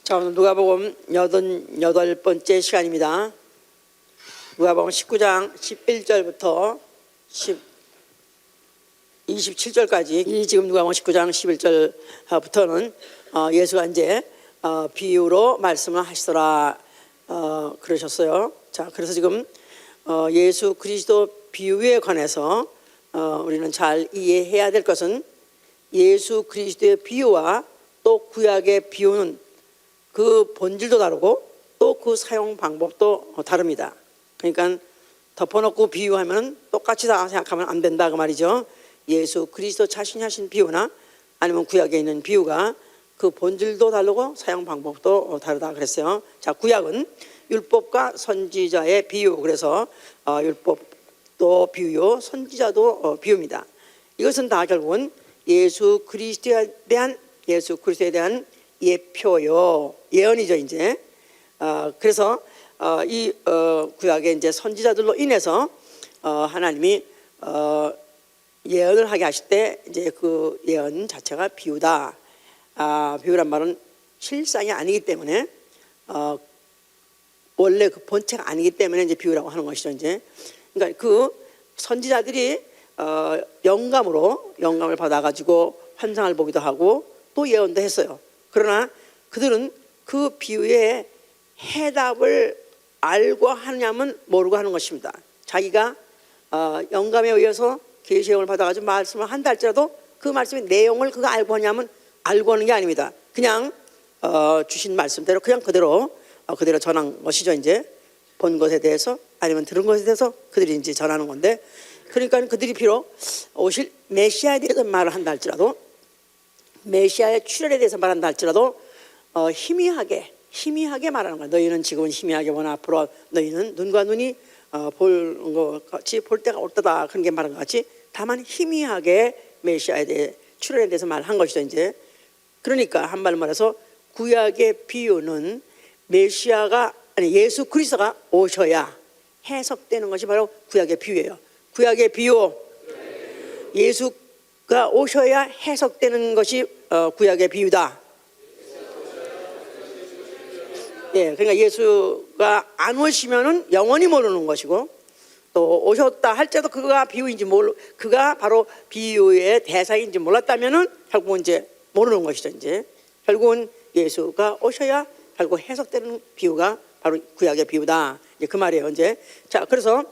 자, 오늘 누가복음 88번째 시간입니다. 누가복음 19장 11절부터 27절까지 이 지금 누가복음 19장 11절부터는 예수가 이제 비유로 말씀을 하시더라 그러셨어요. 자, 그래서 지금 예수 그리스도 비유에 관해서 우리는 잘 이해해야 될 것은 예수 그리스도의 비유와 또 구약의 비유는 그 본질도 다르고 또 그 사용 방법도 다릅니다. 그러니까 덮어놓고 비유하면 똑같이 다 생각하면 안 된다 그 말이죠. 예수 그리스도 자신이 하신 비유나 아니면 구약에 있는 비유가 그 본질도 다르고 사용 방법도 다르다 그랬어요. 자, 구약은 율법과 선지자의 비유, 그래서 율법도 비유요, 선지자도 비유입니다. 이것은 다 결국은 예수 그리스도에 대한 예표요, 예언이죠 이제. 그래서 이 구약의 이제 선지자들로 인해서 하나님이 예언을 하게 하실 때 이제 그 예언 자체가 비유다. 비유란 말은 실상이 아니기 때문에 원래 그 본체가 아니기 때문에 이제 비유라고 하는 것이죠 이제. 그러니까 그 선지자들이 영감을 받아가지고 환상을 보기도 하고 또 예언도 했어요. 그러나 그들은 그 비유의 해답을 알고 하냐면 모르고 하는 것입니다. 자기가 영감에 의해서 계시형을 받아가지고 말씀을 한다 할지라도 그 말씀의 내용을 그가 알고 하냐면 알고 하는 게 아닙니다. 그냥 주신 말씀대로 그냥 그대로 전한 것이죠. 이제 본 것에 대해서 아니면 들은 것에 대해서 그들이 이제 전하는 건데, 그러니까 그들이 비록 오실 메시아에 대해서 말을 한다 할지라도, 메시아의 출현에 대해서 말한다 할지라도 희미하게 말하는 거야. 너희는 지금은 희미하게 보나 앞으로 너희는 눈과 눈이 볼 것 같이 볼 때가 올 때다, 그런 게 말하는 것 같이 다만 희미하게 메시아에 대해 출현에 대해서 말한 것이죠 이제. 그러니까 한말로 말해서 구약의 비유는 메시아가 아니 예수 그리스도가 오셔야 해석되는 것이 바로 구약의 비유예요. 구약의 비유, 예수가 오셔야 해석되는 것이 구약의 비유다. 예, 그러니까 예수가 안 오시면은 영원히 모르는 것이고, 또 오셨다 할지라도 그가 비유인지 그가 바로 비유의 대상인지 몰랐다면은 결국은 이제 모르는 것이죠 이제. 결국은 예수가 오셔야 결국 해석되는 비유가 바로 구약의 비유다. 이제 그 말이에요 이제. 자, 그래서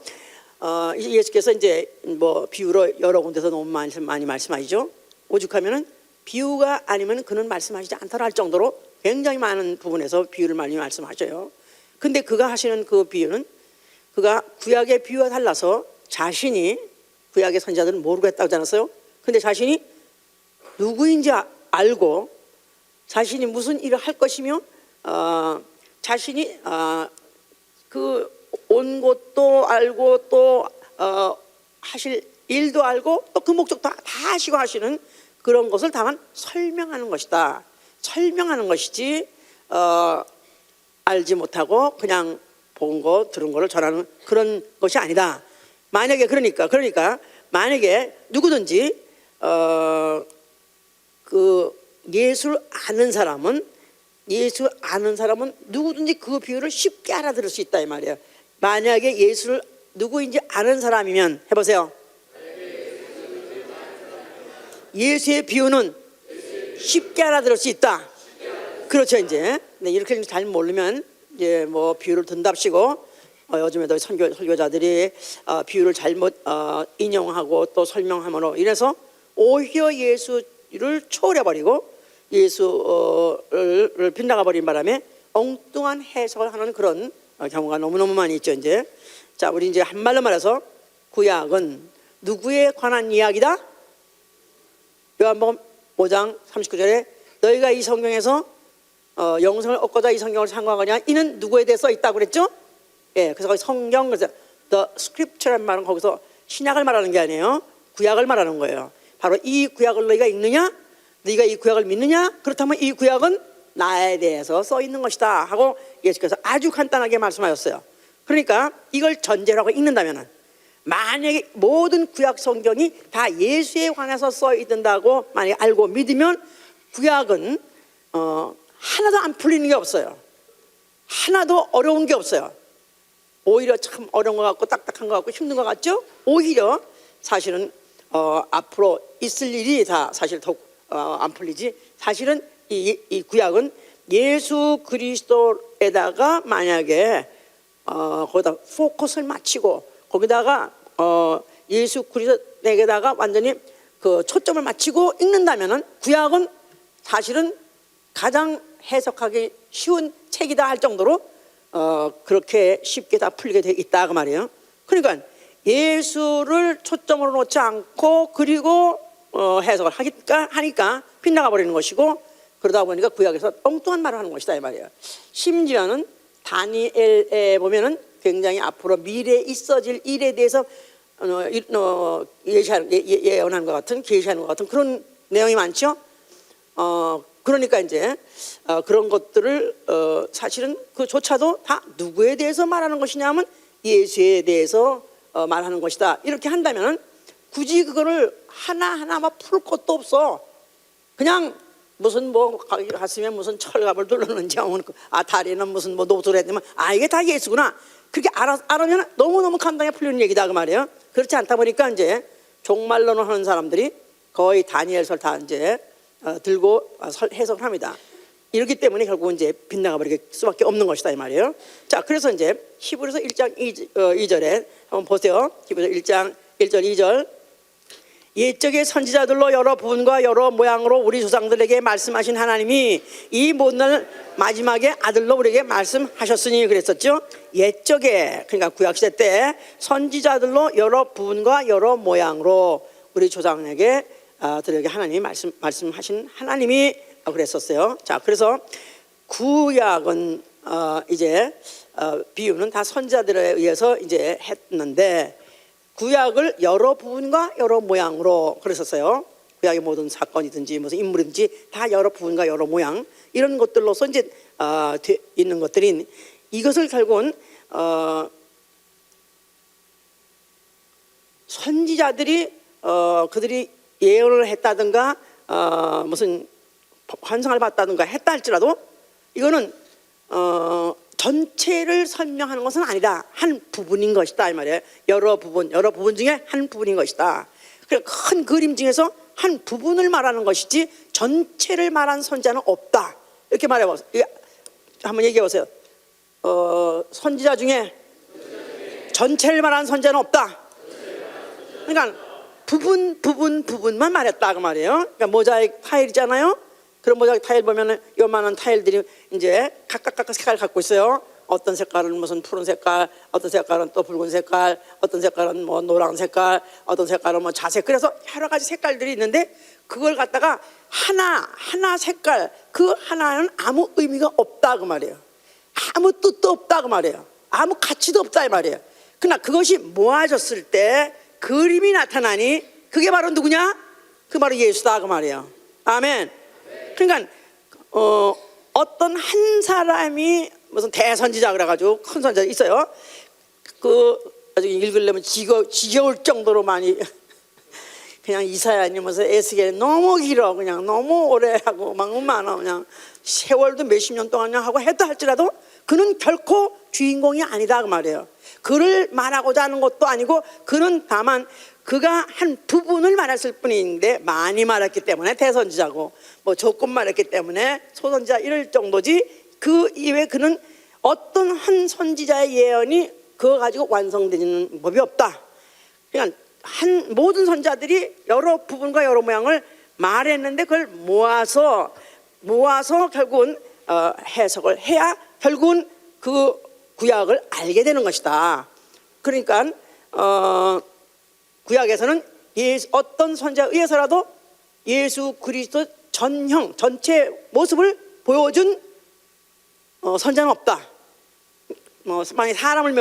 예수께서 이제 뭐 비유로 여러 군데서 너무 많이 말씀하시죠. 오죽하면은 비유가 아니면 그는 말씀하시지 않더라 할 정도로 굉장히 많은 부분에서 비유를 많이 말씀하셔요. 근데 그가 하시는 그 비유는 그가 구약의 비유와 달라서 자신이, 구약의 선지자들은 모르고 했다고 하지 않았어요? 근데 자신이 누구인지 알고 자신이 무슨 일을 할 것이며 자신이 그 온 곳도 알고 또 하실 일도 알고 또 그 목적 다 하시고 하시는 그런 것을 다만 설명하는 것이다. 설명하는 것이지 알지 못하고 그냥 본 거 들은 거를 전하는 그런 것이 아니다. 만약에 그러니까 만약에 누구든지 그 예수를 아는 사람은 누구든지 그 비유를 쉽게 알아들을 수 있다 이 말이에요. 만약에 예수를 누구인지 아는 사람이면 해보세요. 예수의 비유는 쉽게 알아들을 수 있다. 그렇죠 이제. 네, 이렇게 잘 모르면 이제 뭐 비유를 든답시고 요즘에도 설교자들이 비유를 잘못 인용하고 또 설명함으로 이래서 오히려 예수를 초월해버리고 예수를 빗나가버린 바람에 엉뚱한 해석을 하는 그런 경우가 너무너무 많이 있죠 이제. 자, 우리 이제 한말로 말해서 구약은 누구에 관한 이야기다? 요한복음 5장 39절에 너희가 이 성경에서 영생을 얻고자 이 성경을 상고하거냐, 이는 누구에 대해 써 있다고 그랬죠? 예, 그래서 거기 성경, 그래서 the scripture란 말은 거기서 신약을 말하는 게 아니에요. 구약을 말하는 거예요. 바로 이 구약을 너희가 읽느냐, 너희가 이 구약을 믿느냐, 그렇다면 이 구약은 나에 대해서 써 있는 것이다 하고 예수께서 아주 간단하게 말씀하셨어요. 그러니까 이걸 전제로 하고 읽는다면, 만약에 모든 구약 성경이 다 예수에 관해서 써 있다고 만약에 알고 믿으면 구약은 하나도 안 풀리는 게 없어요. 하나도 어려운 게 없어요. 오히려 참 어려운 것 같고 딱딱한 것 같고 힘든 것 같죠? 오히려 사실은 앞으로 있을 일이 다 사실 더 안 풀리지. 사실은 이 구약은 예수 그리스도에다가 만약에 거기다 포커스를 맞추고 거기다가 예수 그리스도에게다가 완전히 그 초점을 맞추고 읽는다면은 구약은 사실은 가장 해석하기 쉬운 책이다 할 정도로 그렇게 쉽게 다 풀리게 돼 있다 그 말이에요. 그러니까 예수를 초점으로 놓지 않고 그리고 해석을 하니까 빗나가 버리는 것이고, 그러다 보니까 구약에서 엉뚱한 말을 하는 것이다 이 말이에요. 심지어는 다니엘에 보면은 굉장히 앞으로 미래에 있어질 일에 대해서 예언하는 것 같은, 계시하는 것 같은 그런 내용이 많죠. 그러니까 이제 그런 것들을 사실은 그조차도 다 누구에 대해서 말하는 것이냐면 예수에 대해서 말하는 것이다. 이렇게 한다면은 굳이 그거를 하나하나 막 풀 것도 없어. 그냥 무슨 뭐 갔으면 무슨 철갑을 둘렀는지 다리는 무슨 뭐 노트를 했지만 이게 다 예수구나. 그렇게 알으면 너무너무 간단하게 풀리는 얘기다 그 말이에요. 그렇지 않다 보니까 이제 종말론을 하는 사람들이 거의 다니엘서를 다 이제 들고 해석을 합니다. 이렇기 때문에 결국은 이제 빗나가 버릴 수밖에 없는 것이다 이 말이에요. 자, 그래서 이제 히브리서 1장 2절에 한번 보세요. 히브리서 1장 1절 2절. 옛적의 선지자들로 여러 부분과 여러 모양으로 우리 조상들에게 말씀하신 하나님이 이 모든 날 마지막에 아들로 우리에게 말씀하셨으니 그랬었죠. 옛적에, 그러니까 구약시대 때 선지자들로 여러 부분과 여러 모양으로 우리 조상에게 들에게 하나님이 말씀하신 하나님이 그랬었어요. 자, 그래서 구약은 이제 비유는 다 선지자들에 의해서 이제 했는데 구약을 여러 부분과 여러 모양으로 그랬었어요. 구약의 모든 사건이든지 무슨 인물이든지 다 여러 부분과 여러 모양 이런 것들로서 이제 있는 것들인 이것을 결국은 선지자들이 그들이 예언을 했다든가 무슨 환상을 봤다든가 했다 할지라도 이거는 전체를 설명하는 것은 아니다. 한 부분인 것이다 이 말이에요. 여러 부분 중에 한 부분인 것이다. 큰 그림 중에서 한 부분을 말하는 것이지 전체를 말한 선지자는 없다. 이렇게 말해보세요. 한번 얘기해보세요. 선지자 중에 전체를 말하는 선지자는 없다. 그러니까 부분만 말했다 그 말이에요. 그러니까 모자이크 타일이잖아요. 그런 모자이크 타일 보면은 요만한 타일들이 이제 각각 색깔을 갖고 있어요. 어떤 색깔은 무슨 푸른 색깔, 어떤 색깔은 또 붉은 색깔, 어떤 색깔은 뭐 노란 색깔, 어떤 색깔은 뭐 자색. 그래서 여러 가지 색깔들이 있는데 그걸 갖다가 하나 색깔 그 하나는 아무 의미가 없다 그 말이에요. 아무 뜻도 없다 그 말이에요. 아무 가치도 없다 이 말이에요. 그러나 그것이 모아졌을 때 그림이 나타나니 그게 바로 누구냐? 그 바로 예수다 그 말이에요. 아멘. 그러니까 어떤 한 사람이 무슨 대선지자 그래가지고 큰 선지자 있어요. 그 아주 읽으려면 지겨울 정도로 많이 그냥 이사야님면서 에스겔 너무 길어. 그냥 너무 오래 하고 막 많아. 그냥 세월도 몇십 년 동안 하고 했다 할지라도 그는 결코 주인공이 아니다 그 말이에요. 그를 말하고자 하는 것도 아니고 그는 다만 그가 한 부분을 말했을 뿐인데 많이 말했기 때문에 대선지자고 뭐 조금 말했기 때문에 소선지자 이럴 정도지 그 이외에 그는 어떤 한 선지자의 예언이 그거 가지고 완성되는 법이 없다. 그러니까 모든 선지자들이 여러 부분과 여러 모양을 말했는데 그걸 모아서 결국은 해석을 해야 결국은 그 구약을 알게 되는 것이다. 그러니까 구약에서는 어떤 선지자에 의해서라도 예수 그리스도 전체 모습을 보여준 선지자는 없다. 만약 사람을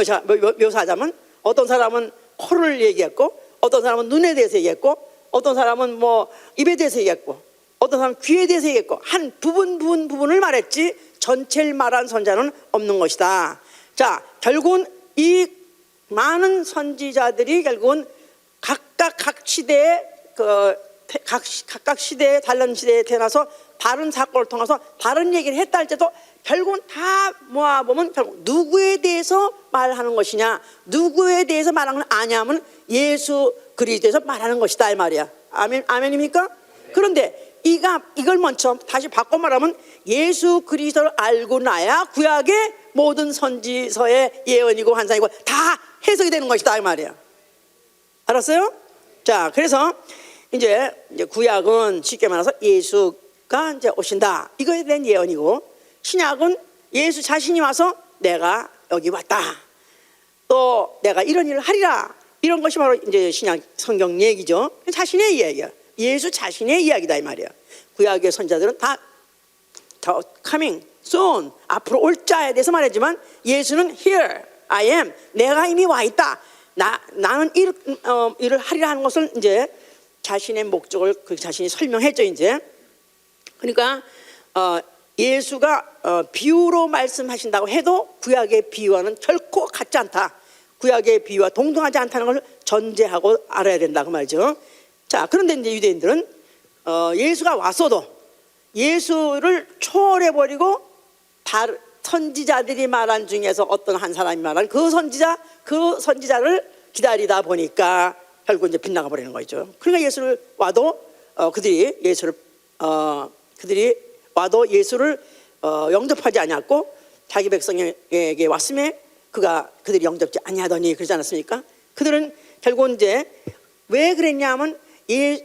묘사하자면 어떤 사람은 코를 얘기했고 어떤 사람은 눈에 대해서 얘기했고 어떤 사람은 뭐 입에 대해서 얘기했고 어떤 사람은 귀에 대해서 얘기했고 한 부분을 말했지 전체를 말한 선지자는 없는 것이다. 자, 결국은 이 많은 선지자들이 결국은 각각 각 시대에 각각 시대에 다른 시대에 태어나서 다른 사건을 통해서 다른 얘기를 했다 할지라도 결국은 다 모아보면 결국 누구에 대해서 말하는 것이냐, 누구에 대해서 말하는 건 아냐면 예수 그리스도에서 말하는 것이다 이 말이야. 아멘, 아멘입니까? 그런데 이걸 먼저 다시 바꿔 말하면 예수 그리스도를 알고 나야 구약의 모든 선지서의 예언이고 환상이고 다 해석이 되는 것이다 이 말이야. 알았어요? 자, 그래서 이제 구약은 쉽게 말해서 예수가 이제 오신다 이거에 대한 예언이고, 신약은 예수 자신이 와서 내가 여기 왔다, 또 내가 이런 일을 하리라, 이런 것이 바로 이제 신약 성경 얘기죠. 자신의 이야기야. 예수 자신의 이야기다 이 말이야. 구약의 선자들은 다 coming soon, 앞으로 올 자에 대해서 말했지만 예수는 here I am, 내가 이미 와 있다, 나는 일을 하리라 하는 것을 이제 자신의 목적을 그 자신이 설명했죠 이제. 그러니까 예수가 비유로 말씀하신다고 해도 구약의 비유와는 결코 같지 않다, 구약의 비유와 동등하지 않다는 걸 전제하고 알아야 된다 그 말이죠. 자, 그런데 이제 유대인들은 예수가 왔어도 예수를 초월해버리고 다른 선지자들이 말한 중에서 어떤 한 사람이 말한 그 선지자를 기다리다 보니까 결국 이제 빗나가 버리는 거죠. 그러니까 예수를 와도 그들이 와도 예수를 영접하지 않았고 자기 백성에게 왔음에 그들이 영접지 아니하더니 그러지 않았습니까? 그들은 결국 이제 왜 그랬냐면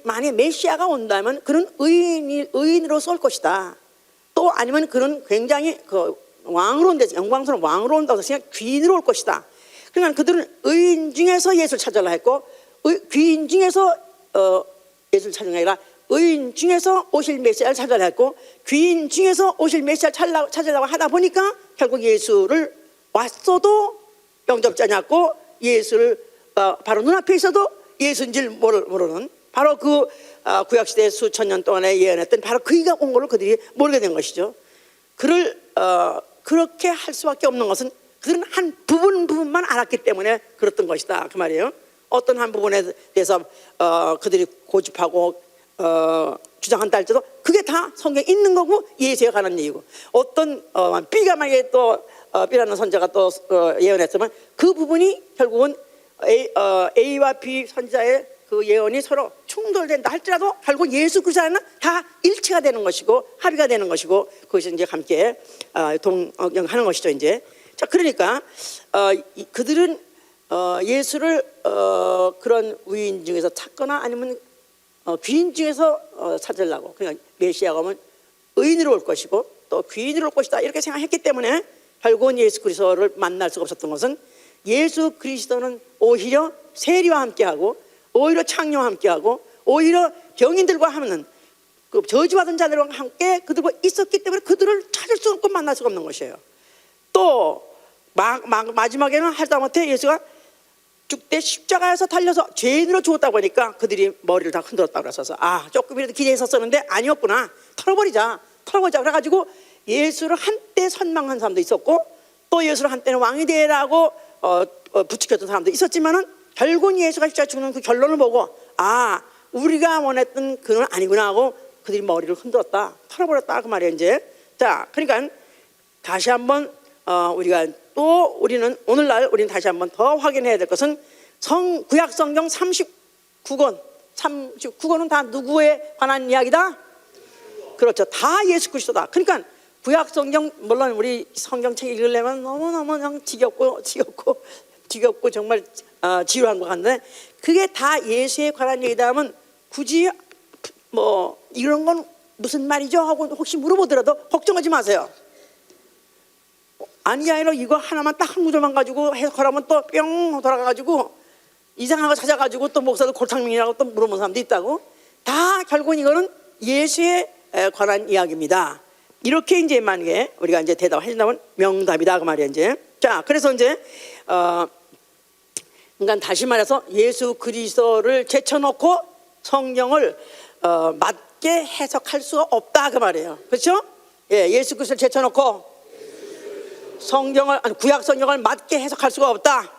만약에 메시아가 온다면 그는 의인으로서 올 것이다, 또 아니면 그는 굉장히 왕으로 온다, 영광스러운 왕으로 온다고 해서 그냥 귀인으로 올 것이다. 그러니까 그들은 의인 중에서 예수를 찾으려 했고, 귀인 중에서 예수를 찾은 게 아니라 의인 중에서 오실 메시아를 찾으려 했고, 귀인 중에서 오실 메시아를 찾으려고 하다 보니까 결국 예수를 왔어도 영접지 않았고, 예수를 바로 눈앞에 있어도 예수인 줄 모르는, 바로 그 구약시대 수천 년 동안에 예언했던 바로 그이가 온 걸로 그들이 모르게 된 것이죠. 그렇게 할 수밖에 없는 것은 그들은 한 부분만 알았기 때문에 그랬던 것이다 그 말이에요. 어떤 한 부분에 대해서 그들이 고집하고 주장한다 할지라도 그게 다 성경에 있는 거고 예수에 관한 얘기고, 어떤 B가 만약에 또 B라는 선자가 또 예언했으면 그 부분이 결국은 A와 B 선자의 그 예언이 서로 충돌된다 할지라도 결국 예수 그리스도 안에는 다 일치가 되는 것이고 합의가 되는 것이고, 그것이 이제 함께 동행하는 것이죠 이제. 자, 그러니까 그들은 예수를 그런 위인 중에서 찾거나 아니면 귀인 중에서 찾으려고, 그러니까 메시아가 오면 의인으로 올 것이고 또 귀인으로 올 것이다 이렇게 생각했기 때문에 결국은 예수 그리스도를 만날 수가 없었던 것은, 예수 그리스도는 오히려 세리와 함께하고 오히려 창녀와 함께하고 오히려 병인들과 하는 그 저주받은 자들과 함께 그들과 있었기 때문에 그들을 찾을 수 없고 만날 수가 없는 것이에요. 또 마지막에는 하다못해 예수가 죽되 십자가에서 달려서 죄인으로 죽었다고 하니까 그들이 머리를 다 흔들었다고 그래서 조금이라도 기대했었었는데 아니었구나, 털어버리자 그래가지고 예수를 한때 선망한 사람도 있었고 또 예수를 한때는 왕이 되라고 부추겼던 사람도 있었지만은 결국은 예수가 십자가에 죽는 그 결론을 보고 우리가 원했던 그는 아니구나 하고 그들이 머리를 흔들었다, 털어버렸다 그 말이에요 이제. 자, 그러니까 다시 한번 우리는 오늘날 다시 한번 더 확인해야 될 것은 구약 성경 39권은 다 누구에 관한 이야기다? 그렇죠, 다 예수 그리스도다. 그러니까 구약 성경, 물론 우리 성경책 읽으려면 너무너무 지겹고 정말 지루한 것 같은데, 그게 다 예수에 관한 얘기다 하면 굳이 이런 건 무슨 말이죠 하고 혹시 물어보더라도 걱정하지 마세요. 아니 아니라 이거 하나만 딱 한 구절만 가지고 해석하라면 또 뿅 돌아가가지고 이상한 거 찾아가지고 또 목사도 골탕민이라고 또 물어보는 사람도 있다고. 다 결국은 이거는 예수에 관한 이야기입니다. 이렇게 이제 만약에 우리가 이제 대답하신다면 명답이다 그 말이에요 이제. 자, 그래서 이제 그러니까 다시 말해서 예수 그리스도를 제쳐놓고 성경을 맞게 해석할 수가 없다 그 말이에요. 그렇죠? 예, 예수 그리스도를 제쳐놓고 구약 성경을 맞게 해석할 수가 없다.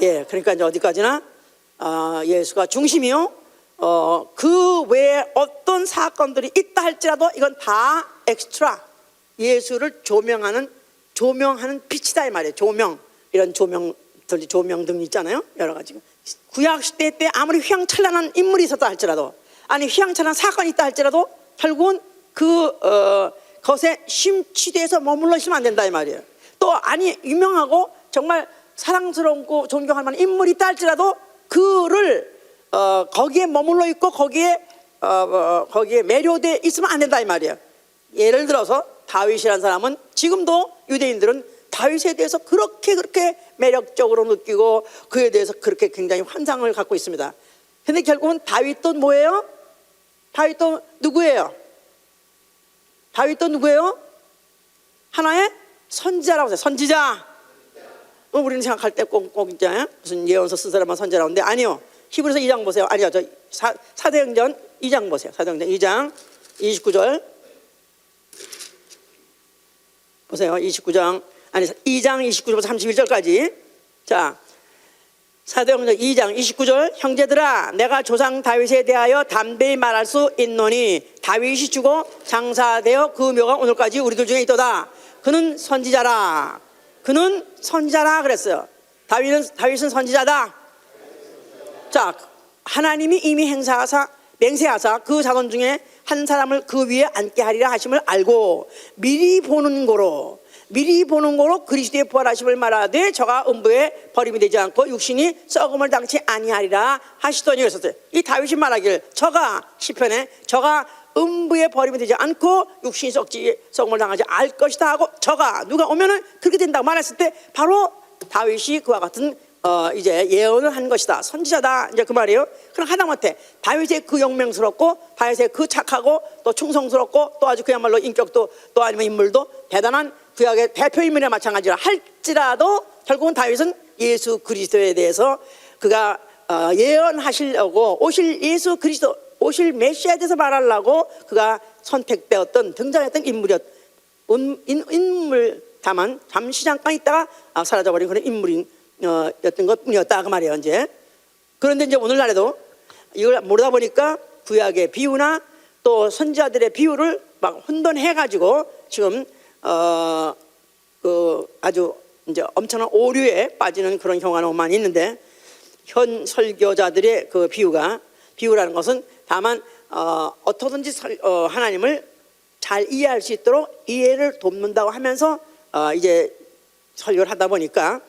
예, 그러니까 이제 어디까지나 예수가 중심이요, 그 외에 어떤 사건들이 있다 할지라도 이건 다 엑스트라 예수를 조명하는 빛이다 이 말이에요. 조명, 이런 조명등 있잖아요. 여러 가지. 구약 시대 때 아무리 휘황찬란한 인물이 있었다 할지라도, 아니 휘황찬란한 사건이 있다 할지라도 결국은 것에 심취돼서 머물러 있으면 안 된다 이 말이에요. 또 아니 유명하고 정말 사랑스럽고 존경할 만한 인물이 있다 할지라도 그를 거기에 머물러 있고 거기에 매료돼 있으면 안 된다 이 말이에요. 예를 들어서 다윗이라는 사람은 지금도 유대인들은 다윗에 대해서 그렇게 매력적으로 느끼고 그에 대해서 그렇게 굉장히 환상을 갖고 있습니다. 근데 결국은 다윗도 뭐예요? 다윗도 누구예요? 하나의 선지자라고 해요. 선지자. 우리는 생각할 때 꼭 있잖아요. 무슨 예언서 쓴 사람만 선지자라고 하는데 아니요. 히브리서 2장 보세요. 아니요. 사도행전 2장 보세요. 사도행전 2장 29절 보세요. 2장 29절부터 31절까지. 자, 사도행전 2장 29절. 형제들아, 내가 조상 다윗에 대하여 담대히 말할 수 있노니 다윗이 죽어 장사되어 그 묘가 오늘까지 우리들 중에 있도다. 그는 선지자라 그랬어요. 다윗은 선지자다. 자, 하나님이 이미 맹세하사 그 자손 중에 한 사람을 그 위에 앉게 하리라 하심을 알고 미리 보는 거로 그리스도의 부활하심을 말하되 저가 음부에 버림이 되지 않고 육신이 썩음을 당치 아니하리라 하시더니 그랬었어요. 이 다윗이 말하기를 시편에 저가 음부에 버림이 되지 않고 육신이 썩음을 당하지 알 것이다 하고 누가 오면은 그렇게 된다고 말했을 때 바로 다윗이 그와 같은 이제 예언을 한 것이다. 선지자다. 이제 그 말이에요. 그럼 하다못해 다윗의 그 영명스럽고 다윗의 그 착하고 또 충성스럽고 또 아주 그야말로 인격도 또 아니면 인물도 대단한 구약의 대표 인물에 마찬가지라 할지라도 결국은 다윗은 예수 그리스도에 대해서 그가 예언하시려고 오실 예수 그리스도 오실 메시아에 대해서 말하려고 그가 선택되었던 등장했던 인물 다만 잠시 잠깐 있다가 사라져버린 그런 인물이었던 것 뿐이었다 그 말이에요. 이제 그런데 이제 오늘날에도 이걸 모르다 보니까 구약의 비유나 또 선지자들의 비유를 막 혼돈해가지고 지금 아주 이제 엄청난 오류에 빠지는 그런 경우가 너무 많이 있는데, 현 설교자들의 그 비유라는 것은 다만 어떻게든지 하나님을 잘 이해할 수 있도록 이해를 돕는다고 하면서 이제 설교를 하다 보니까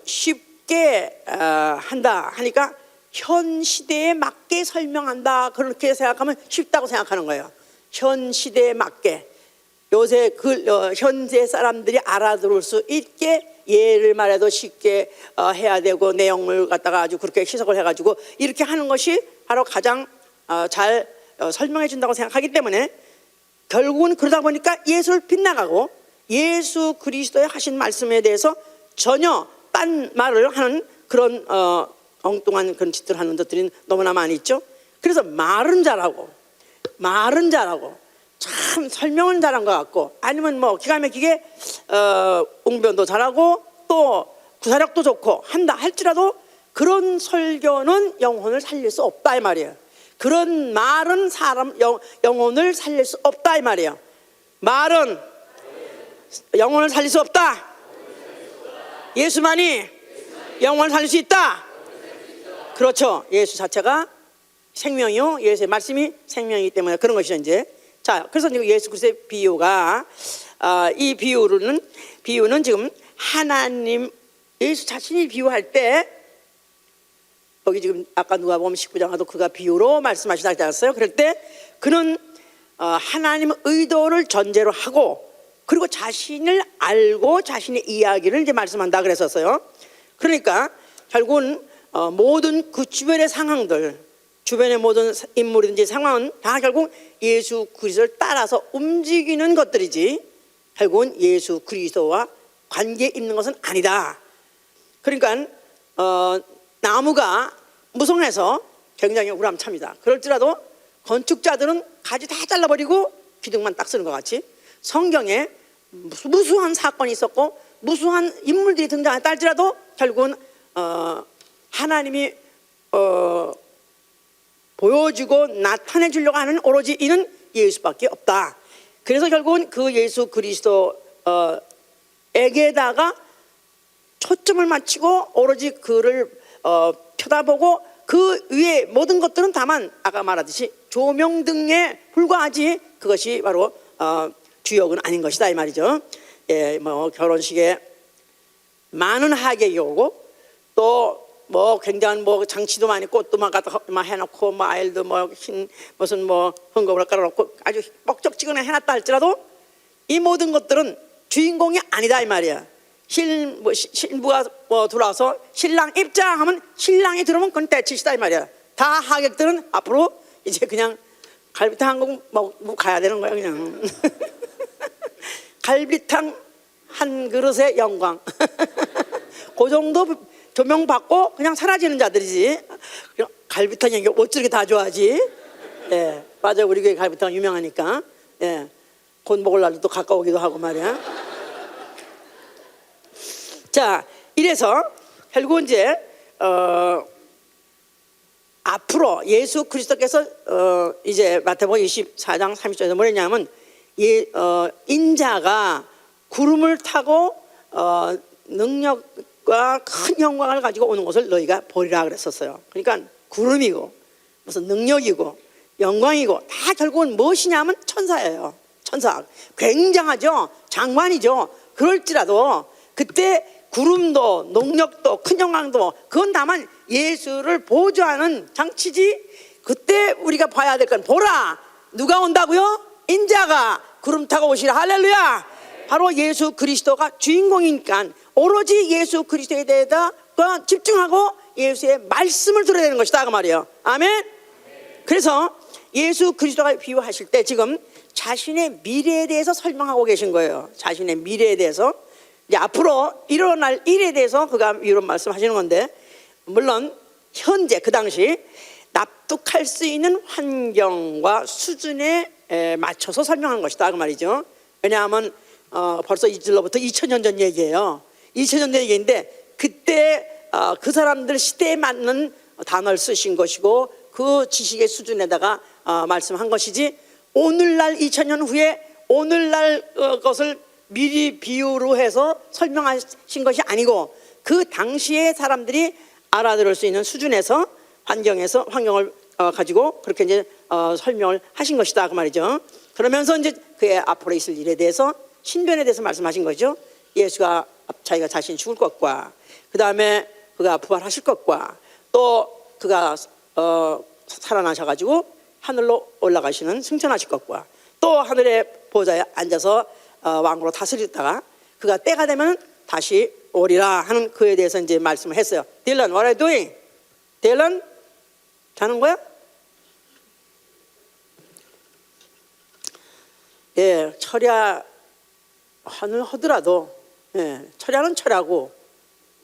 쉽게 한다 하니까 현 시대에 맞게 설명한다 그렇게 생각하면 쉽다고 생각하는 거예요. 현 시대에 맞게 요새 현재 사람들이 알아들을 수 있게 예를 말해도 쉽게 해야 되고 내용을 갖다가 아주 그렇게 해석을 해가지고 이렇게 하는 것이 바로 가장 잘 설명해 준다고 생각하기 때문에 결국은 그러다 보니까 예수를 빗나가고 예수 그리스도의 하신 말씀에 대해서 전혀 딴 말을 하는 그런 엉뚱한 그런 짓들을 하는 것들이 너무나 많이 있죠. 그래서 말은 잘하고 참 설명은 잘한 것 같고 아니면 뭐 기가 막히게 웅변도 잘하고 또 구사력도 좋고 한다 할지라도 그런 설교는 영혼을 살릴 수 없다 이 말이에요. 그런 말은 사람 영혼을 살릴 수 없다 이 말이에요. 말은 영혼을 살릴 수 없다. 예수만이 영혼을 살릴 수 있다. 그렇죠. 예수 자체가 생명이요, 예수의 말씀이 생명이기 때문에 그런 것이죠. 이제 자, 그래서 예수 그리스도의 비유가 이 비유는 지금 하나님 예수 자신이 비유할 때 거기 지금 아까 누가복음 19장에도 그가 비유로 말씀하시다 하지 않았어요? 그럴 때 그는 하나님의 의도를 전제로 하고 그리고 자신을 알고 자신의 이야기를 이제 말씀한다 그랬었어요. 그러니까 결국은 모든 그 주변의 상황들, 주변의 모든 인물이든지 상황은 다 결국 예수 그리스도를 따라서 움직이는 것들이지 결국은 예수 그리스도와 관계 있는 것은 아니다. 그러니까 나무가 무성해서 굉장히 우람찹니다. 그럴지라도 건축자들은 가지 다 잘라버리고 기둥만 딱 쓰는 것 같이 성경에 무수한 사건이 있었고 무수한 인물들이 등장했다 할지라도 결국은 하나님이 보여주고 나타내 주려고 하는 오로지 이는 예수밖에 없다. 그래서 결국은 그 예수 그리스도에게다가 초점을 맞추고 오로지 그를 쳐다보고 그 위에 모든 것들은 다만 아까 말하듯이 조명등에 불과하지 그것이 바로 주역은 아닌 것이다 이 말이죠. 예, 뭐 결혼식에 많은 하객이 오고 또 뭐 굉장한 뭐 장치도 많이 꽃도 막 갖다 막 해놓고 뭐 아일도 뭐 흰 무슨 뭐 헝겊을 깔아놓고 아주 뻑적지근하게 해놨다 할지라도 이 모든 것들은 주인공이 아니다 이 말이야. 신부가 들어와서 신랑 입장하면 신랑이 들어오면 그건 대치시다 이 말이야. 다 하객들은 앞으로 이제 그냥 갈비탕 한 공 먹고 가야 되는 거야 그냥. 갈비탕 한 그릇의 영광. 그 정도 조명 받고 그냥 사라지는 자들이지. 갈비탕 얘기 어쩌게 다 좋아하지. 예, 맞아 우리 교회 갈비탕 유명하니까. 예, 곧 먹을 날도 또 가까우기도 하고 말이야. 자, 이래서 결국 이제 앞으로 예수 그리스도께서 이제 마태복음 24장 30절에서 뭐랬냐면 인자가 구름을 타고 능력과 큰 영광을 가지고 오는 것을 너희가 보리라 그랬었어요. 그러니까 구름이고 무슨 능력이고 영광이고 다 결국은 무엇이냐면 천사예요. 천사. 굉장하죠. 장관이죠. 그럴지라도 그때 구름도 능력도 큰 영광도 그건 다만 예수를 보조하는 장치지. 그때 우리가 봐야 될 건 보라 누가 온다고요? 인자가 구름 타고 오시라. 할렐루야. 바로 예수 그리스도가 주인공이니까 오로지 예수 그리스도에 대해서 집중하고 예수의 말씀을 들어야 되는 것이다 그 말이에요. 아멘. 그래서 예수 그리스도가 비유하실 때 지금 자신의 미래에 대해서 설명하고 계신 거예요. 자신의 미래에 대해서 이제 앞으로 일어날 일에 대해서 그가 이런 말씀하시는 건데, 물론 현재 그 당시 납득할 수 있는 환경과 수준에 맞춰서 설명한 것이다 그 말이죠. 왜냐하면 벌써 이절로부터 2000년 전 얘기예요. 2000년 전 얘기인데 그때 그 사람들 시대에 맞는 단어를 쓰신 것이고 그 지식의 수준에다가 말씀한 것이지, 오늘날 2000년 후에 오늘날 것을 미리 비유로 해서 설명하신 것이 아니고 그 당시에 사람들이 알아들을 수 있는 수준에서 환경을 가지고 그렇게 이제 설명을 하신 것이다 그 말이죠. 그러면서 이제 그의 앞으로 있을 일에 대해서 신변에 대해서 말씀하신 거죠. 예수가 자기가 자신이 죽을 것과 그 다음에 그가 부활하실 것과 또 그가 살아나셔가지고 하늘로 올라가시는 승천하실 것과 또 하늘의 보좌에 앉아서 왕으로 다스리다가 그가 때가 되면 다시 오리라 하는 그에 대해서 이제 말씀을 했어요. 딜런, what are you doing? 딜런, 자는 거야? 예, 철야 하더라도 철야는 철야고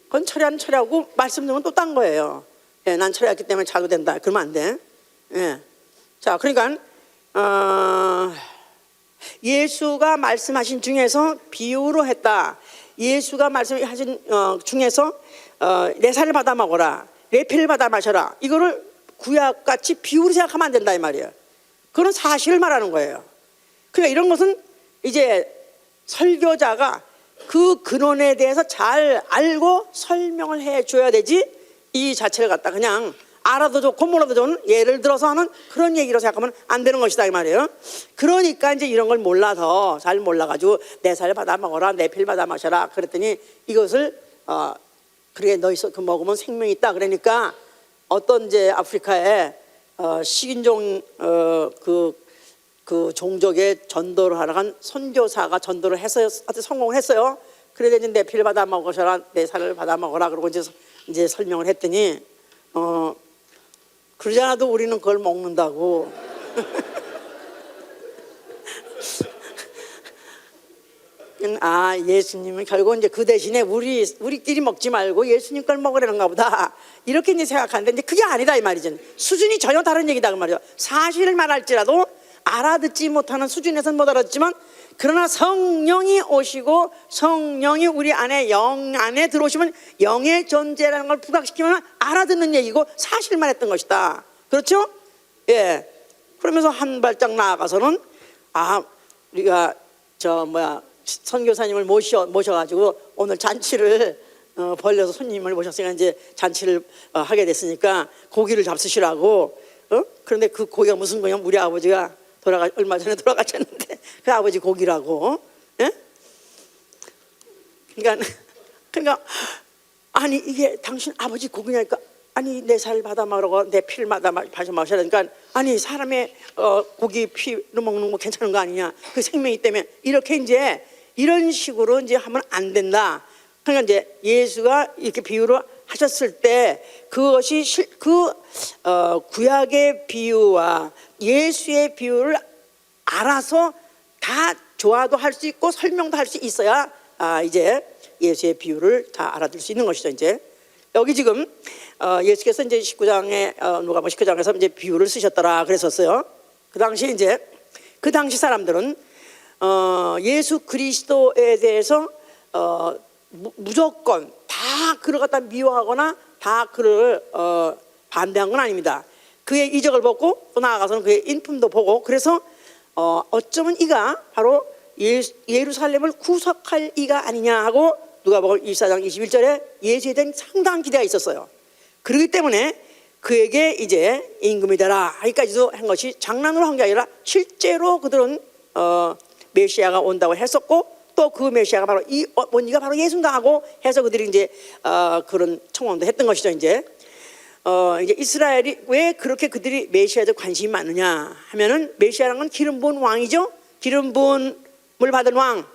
그건 철야는 철야고 말씀 중은 또 딴 거예요. 예, 난 철야했기 때문에 자도 된다 그러면 안 돼. 예. 자, 그러니까 예수가 말씀하신 중에서 비유로 했다. 예수가 말씀하신 중에서 내 살을 받아 먹어라, 내 피를 받아 마셔라, 이거를 구약같이 비유로 생각하면 안 된다 이 말이에요. 그건 사실을 말하는 거예요. 그러니까 이런 것은 이제 설교자가 그 근원에 대해서 잘 알고 설명을 해줘야 되지, 이 자체를 갖다 그냥 알아도 좋고 몰라도 좋은 예를 들어서 하는 그런 얘기로 생각하면 안 되는 것이다 이 말이에요. 그러니까 이제 이런 걸 몰라서 잘 몰라가지고 내 살 받아 먹어라, 내 피를 받아 마셔라 그랬더니 이것을 그래 너희 그 먹으면 생명이 있다 그러니까 어떤 이제 아프리카에 식인종 그 종족의 전도를 하러 간 선교사가 전도를 해서 성공을 했어요. 그래서 이제 내 피를 받아 먹으셔라, 내 살을 받아 먹어라 그러고 이제 설명을 했더니 그러지 않아도 우리는 그걸 먹는다고. 예수님은 결국 이제 그 대신에 우리끼리 먹지 말고 예수님 걸 먹으려는가 보다 이렇게 이제 생각하는데 이제 그게 아니다 이 말이죠. 수준이 전혀 다른 얘기다 그 말이죠. 사실을 말할지라도 알아듣지 못하는 수준에서는 못 알아듣지만, 그러나 성령이 오시고 성령이 우리 안에 영 안에 들어오시면 영의 존재라는 걸 부각시키면 알아듣는 얘기고 사실만 했던 것이다. 그렇죠? 예. 그러면서 한 발짝 나아가서는 우리가 선교사님을 모셔가지고 오늘 잔치를 벌려서 손님을 모셨으니까 이제 잔치를 하게 됐으니까 고기를 잡수시라고. 그런데 그 고기가 무슨 거냐면 우리 아버지가 얼마 전에 돌아가셨는데 그 아버지 고기라고. 예? 그러니까 아니 이게 당신 아버지 고기냐니까 아니 내 살 받아 먹으라고 내 피를 받아 마셔야 되니까 아니 사람의 고기 피를 먹는 거 괜찮은 거 아니냐 그 생명이 때문에 이렇게 이제 이런 식으로 이제 하면 안 된다. 그러니까 이제 예수가 이렇게 비유를 하셨을 때 그것이 구약의 비유와 예수의 비유를 알아서 다 조화도 할 수 있고 설명도 할 수 있어야 이제 예수의 비유를 다 알아들 수 있는 것이죠. 이제 여기 지금 예수께서 이제 19장에 누가복음 19장에서 이제 비유를 쓰셨더라 그랬었어요. 그 당시 사람들은 예수 그리스도에 대해서 무조건 다 그를 갖다 미워하거나 다 그를 반대한 건 아닙니다. 그의 이적을 보고 또 나아가서는 그의 인품도 보고 그래서 어쩌면 이가 바로 예루살렘을 구속할 이가 아니냐 하고 누가복음 24장 21절에 예수에 대한 상당한 기대가 있었어요. 그렇기 때문에 그에게 이제 임금이 되라 여기까지도 한 것이 장난으로 한 게 아니라 실제로 그들은 메시아가 온다고 했었고 또 그 메시아가 바로 이가 바로 예수인가 하고 해서 그들이 이제 그런 청원도 했던 것이죠. 이제 이스라엘이 왜 그렇게 그들이 메시아에 관심이 많느냐 하면은 메시아라는 건 기름 부은 왕이죠. 기름 부음을 받은 왕.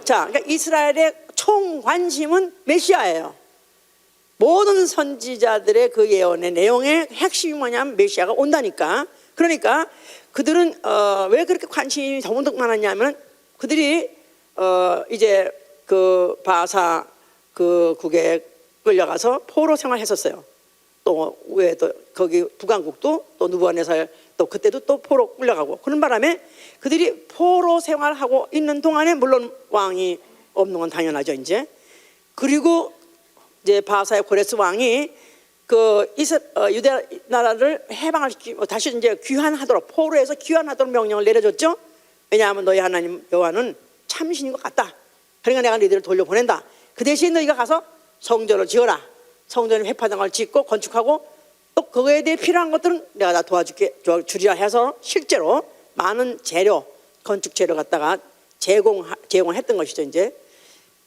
자, 그러니까 이스라엘의 총 관심은 메시아예요. 모든 선지자들의 그 예언의 내용의 핵심이 뭐냐면 메시아가 온다니까. 그러니까 그들은 왜 그렇게 관심이 더문득 많았냐면 그들이 이제 그 바사 그 국에 끌려가서 포로 생활했었어요. 또 왜 또 거기 북왕국도 또 느부갓네살 또 그때도 또 포로 끌려가고 그런 바람에 그들이 포로 생활하고 있는 동안에 물론 왕이 없는 건 당연하죠. 이제 그리고 이제 바사의 고레스 왕이 그 유대 나라를 해방을 시키고 다시 이제 귀환하도록 포로에서 귀환하도록 명령을 내려줬죠. 왜냐하면 너희 하나님 여호와는 참신인 것 같다. 그러니까 내가 너희들을 돌려보낸다. 그 대신 너희가 가서 성전을 지어라. 성전을 회파당을 짓고 건축하고 또 그거에 대해 필요한 것들은 내가 다 도와주리라 해서 실제로 많은 재료, 건축 재료 갖다가 제공했던 것이죠. 이제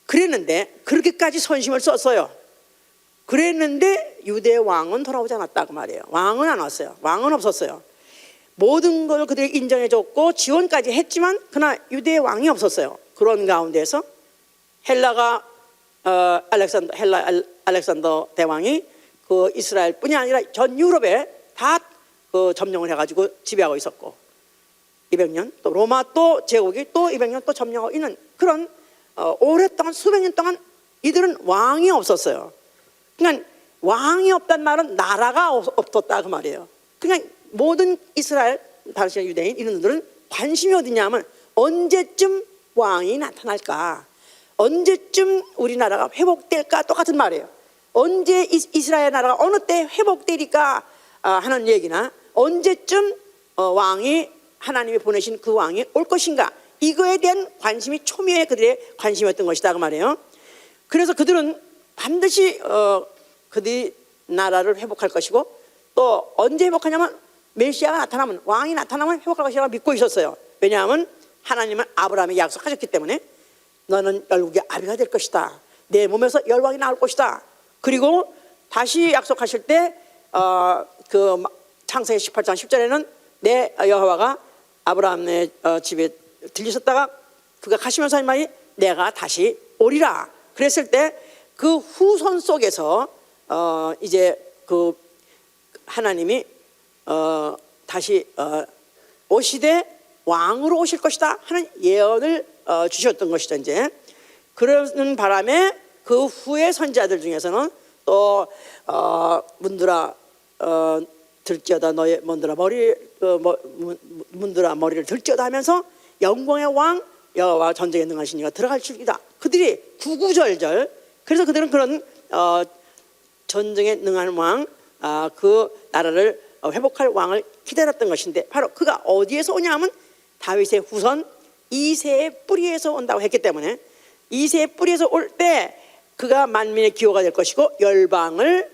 그랬는데 그렇게까지 선심을 썼어요. 그랬는데 유대 왕은 돌아오지 않았다 그 말이에요. 왕은 안 왔어요. 왕은 없었어요. 모든 걸 그들이 인정해줬고 지원까지 했지만 그러나 유대 왕이 없었어요. 그런 가운데서 헬라가 알렉산더 대왕이 그 이스라엘뿐이 아니라 전 유럽에 다 그 점령을 해가지고 지배하고 있었고 200년 또 로마 또 제국이 또 200년 또 점령하고 있는 그런 오랫동안 수백 년 동안 이들은 왕이 없었어요. 그러니까 왕이 없단 말은 나라가 없었다 그 말이에요. 그러니까 모든 이스라엘 당시 유대인 이런 분들은 관심이 어디냐면 언제쯤 왕이 나타날까, 언제쯤 우리나라가 회복될까 똑같은 말이에요. 언제 이스라엘 나라가 어느 때 회복되리까 하는 얘기나 언제쯤 왕이 하나님이 보내신 그 왕이 올 것인가 이거에 대한 관심이 초미의 그들의 관심이었던 것이다 그 말이에요. 그래서 그들은 반드시 그들이 나라를 회복할 것이고 또 언제 회복하냐면 메시아가 나타나면 왕이 나타나면 회복할 것이라고 믿고 있었어요. 왜냐하면 하나님은 아브라함에게 약속하셨기 때문에 너는 열국의 아비가 될 것이다. 내 몸에서 열왕이 나올 것이다. 그리고 다시 약속하실 때 그 창세기 18장 10절에는 내 여호와가 아브라함의 집에 들리셨다가 그가 가시면서 한 말이 내가 다시 오리라. 그랬을 때 그 후손 속에서 이제 그 하나님이 다시 오시되 왕으로 오실 것이다 하는 예언을 주셨던 것이죠. 이제 그러는 바람에 그 후에 선지자들 중에서는 또 문드라 들지어다 너의 문드라 문드라 머리를 들지어다 하면서 영광의 왕 여호와 전쟁에 능하신 이가 들어갈 줄이다. 그들이 구구절절 그래서 그들은 그런 전쟁에 능한 왕 그 나라를 회복할 왕을 기다렸던 것인데 바로 그가 어디에서 오냐면 다윗의 후손 이새의 뿌리에서 온다고 했기 때문에 이새의 뿌리에서 올 때 그가 만민의 기호가 될 것이고 열방을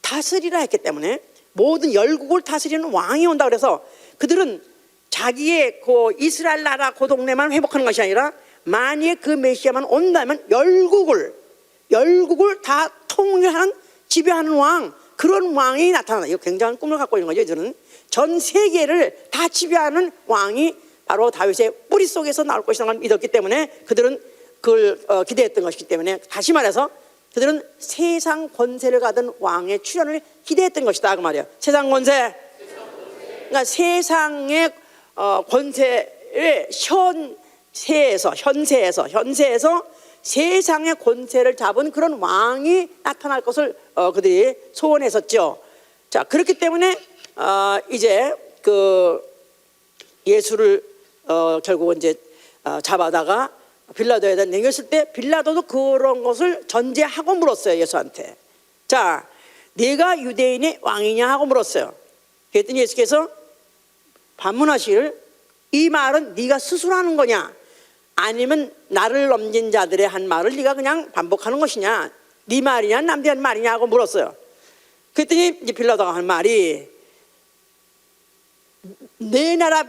다스리라 했기 때문에 모든 열국을 다스리는 왕이 온다 그래서 그들은 자기의 그 이스라엘 나라 그 동네만 회복하는 것이 아니라 만약에 그 메시아만 온다면 열국을 다 통일하는 지배하는 왕, 그런 왕이 나타난다. 이거 굉장한 꿈을 갖고 있는 거죠. 저는 전 세계를 다 지배하는 왕이 바로 다윗의 뿌리 속에서 나올 것이라는 걸 믿었기 때문에 그들은 그걸 기대했던 것이기 때문에 다시 말해서 그들은 세상 권세를 가진 왕의 출현을 기대했던 것이다 그 말이에요. 세상 권세. 그러니까 세상의 권세의 현세에서 세상의 권세를 잡은 그런 왕이 나타날 것을 그들이 소원했었죠. 자, 그렇기 때문에 이제 그 예수를 결국은 이제 잡아다가 빌라도에다 내겼을 때 빌라도도 그런 것을 전제하고 물었어요. 예수한테. 자, 네가 유대인의 왕이냐 하고 물었어요. 그랬더니 예수께서 반문하시기를 이 말은 네가 스스로 하는 거냐 아니면 나를 넘긴 자들의 한 말을 네가 그냥 반복하는 것이냐, 네 말이냐 남들의 말이냐 하고 물었어요. 그랬더니 이제 빌라도가 한 말이 내 나라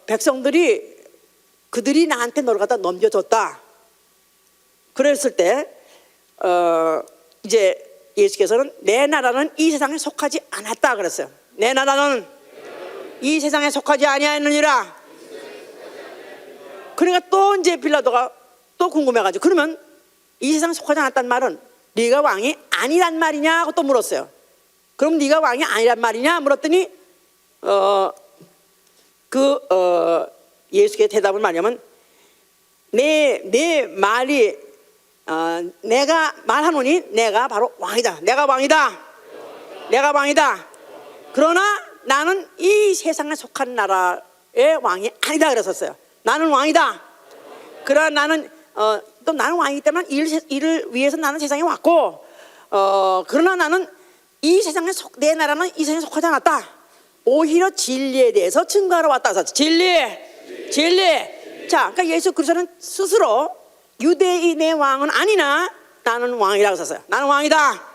백성들이 그들이 나한테 너를 갖다 넘겨줬다. 그랬을 때 이제 예수께서는 내 나라는 이 세상에 속하지 않았다 그랬어요. 내 나라는 이 세상에 속하지 아니하느니라. 그러니까 또 이제 빌라도가 또 궁금해가지고 그러면 이 세상에 속하지 않았단 말은 네가 왕이 아니란 말이냐 하고 또 물었어요. 그럼 네가 왕이 아니란 말이냐 물었더니 예수께 대답을 말하면 내 말이 내가 말하노니 내가 바로 왕이다. 내가 왕이다. 그러나 나는 이 세상에 속한 나라의 왕이 아니다 그랬었어요. 나는 왕이다. 그러나 나는 또 나는 왕이기 때문에 이를 위해서 나는 세상에 왔고 그러나 나는 이 세상에 내 나라는 이 세상에 속하지 않았다. 오히려 진리에 대해서 증거하러 왔다. 진리. 자, 그러니까 예수 그리스도는 스스로 유대인의 왕은 아니나 나는 왕이라고 썼어요. 나는 왕이다.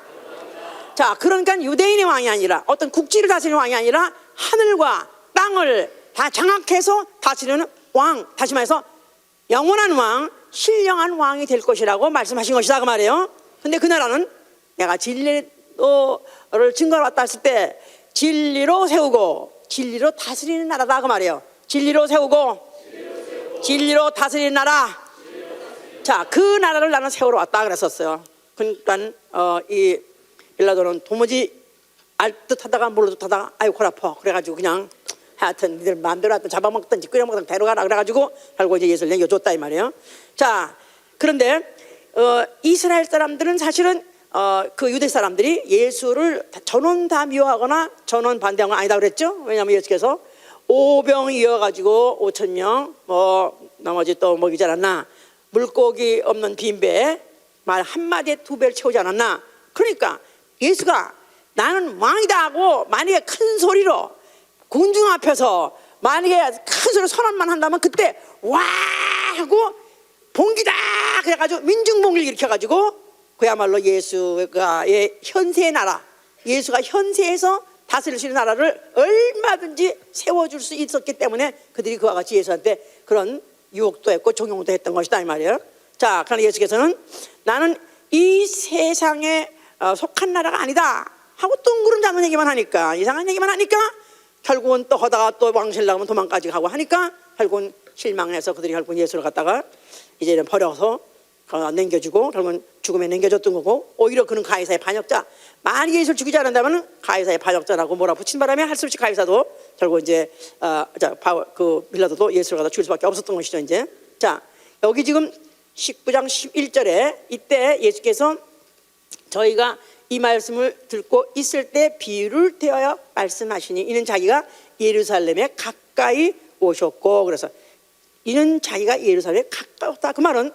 자, 그러니까 유대인의 왕이 아니라 어떤 국지를 다스리는 왕이 아니라 하늘과 땅을 다 장악해서 다스리는 왕, 다시 말해서 영원한 왕, 신령한 왕이 될 것이라고 말씀하신 것이다 그 말이에요. 근데 그 나라는 내가 진리를 증거하러 왔다 했을 때 진리로 세우고 진리로 다스리는 나라다 그 말이에요. 진리로 세우고 진리로 다스리는 나라. 자, 그 나라를 나는 세우러 왔다 그랬었어요. 그러니까 이 빌라도는 도무지 알 듯하다가 모르 듯하다가 아이고 골 아파 그래가지고 그냥 하여튼 니들 마음대로 하여튼 잡아먹든지 끓여먹든지 데려가라 그래가지고 결국 이제 예수를 남겨줬다 이 말이에요. 자, 그런데 이스라엘 사람들은 사실은 그 유대 사람들이 예수를 전원 다 미워하거나 전원 반대한 건 아니다 그랬죠. 왜냐하면 예수께서 오병 이어가지고 5,000명 나머지 또 먹이지 않았나, 물고기 없는 빈배에 말 한마디에 2배를 채우지 않았나. 그러니까 예수가 나는 왕이다 하고 만약에 큰 소리로 군중 앞에서 만약에 큰 소리로 선언만 한다면 그때 와 하고 봉기다 그래가지고 민중봉기를 일으켜가지고 그야말로 예수가의 현세의 나라, 예수가 현세에서 다스릴 수 있는 나라를 얼마든지 세워줄 수 있었기 때문에 그들이 그와 같이 예수한테 그런 유혹도 했고 종용도 했던 것이다 이 말이에요. 자, 그러나 예수께서는 나는 이 세상에 속한 나라가 아니다 하고 둥그런 잡는 얘기만 하니까, 이상한 얘기만 하니까 결국은 또 하다가 또 왕실 나가면 도망까지 가고 하니까 결국은 실망해서 그들이 결국은 예수를 갖다가 이제는 버려서 남겨주고 결국은 죽음에 남겨줬던 거고, 오히려 그는 가이사의 반역자, 만약에 예수를 죽이지 않는다면 가이사의 반역자라고 몰아붙인 바람에 할 수 없이 가이사도 결국 이제 그 빌라도도 예수를 갖다 죽일 수밖에 없었던 것이죠. 이제 자, 여기 지금 19장 11절에 이때 예수께서 저희가 이 말씀을 듣고 있을 때 비유를 대하여 말씀하시니 이는 자기가 예루살렘에 가까이 오셨고, 그래서 이는 자기가 예루살렘에 가까이 왔다. 그 말은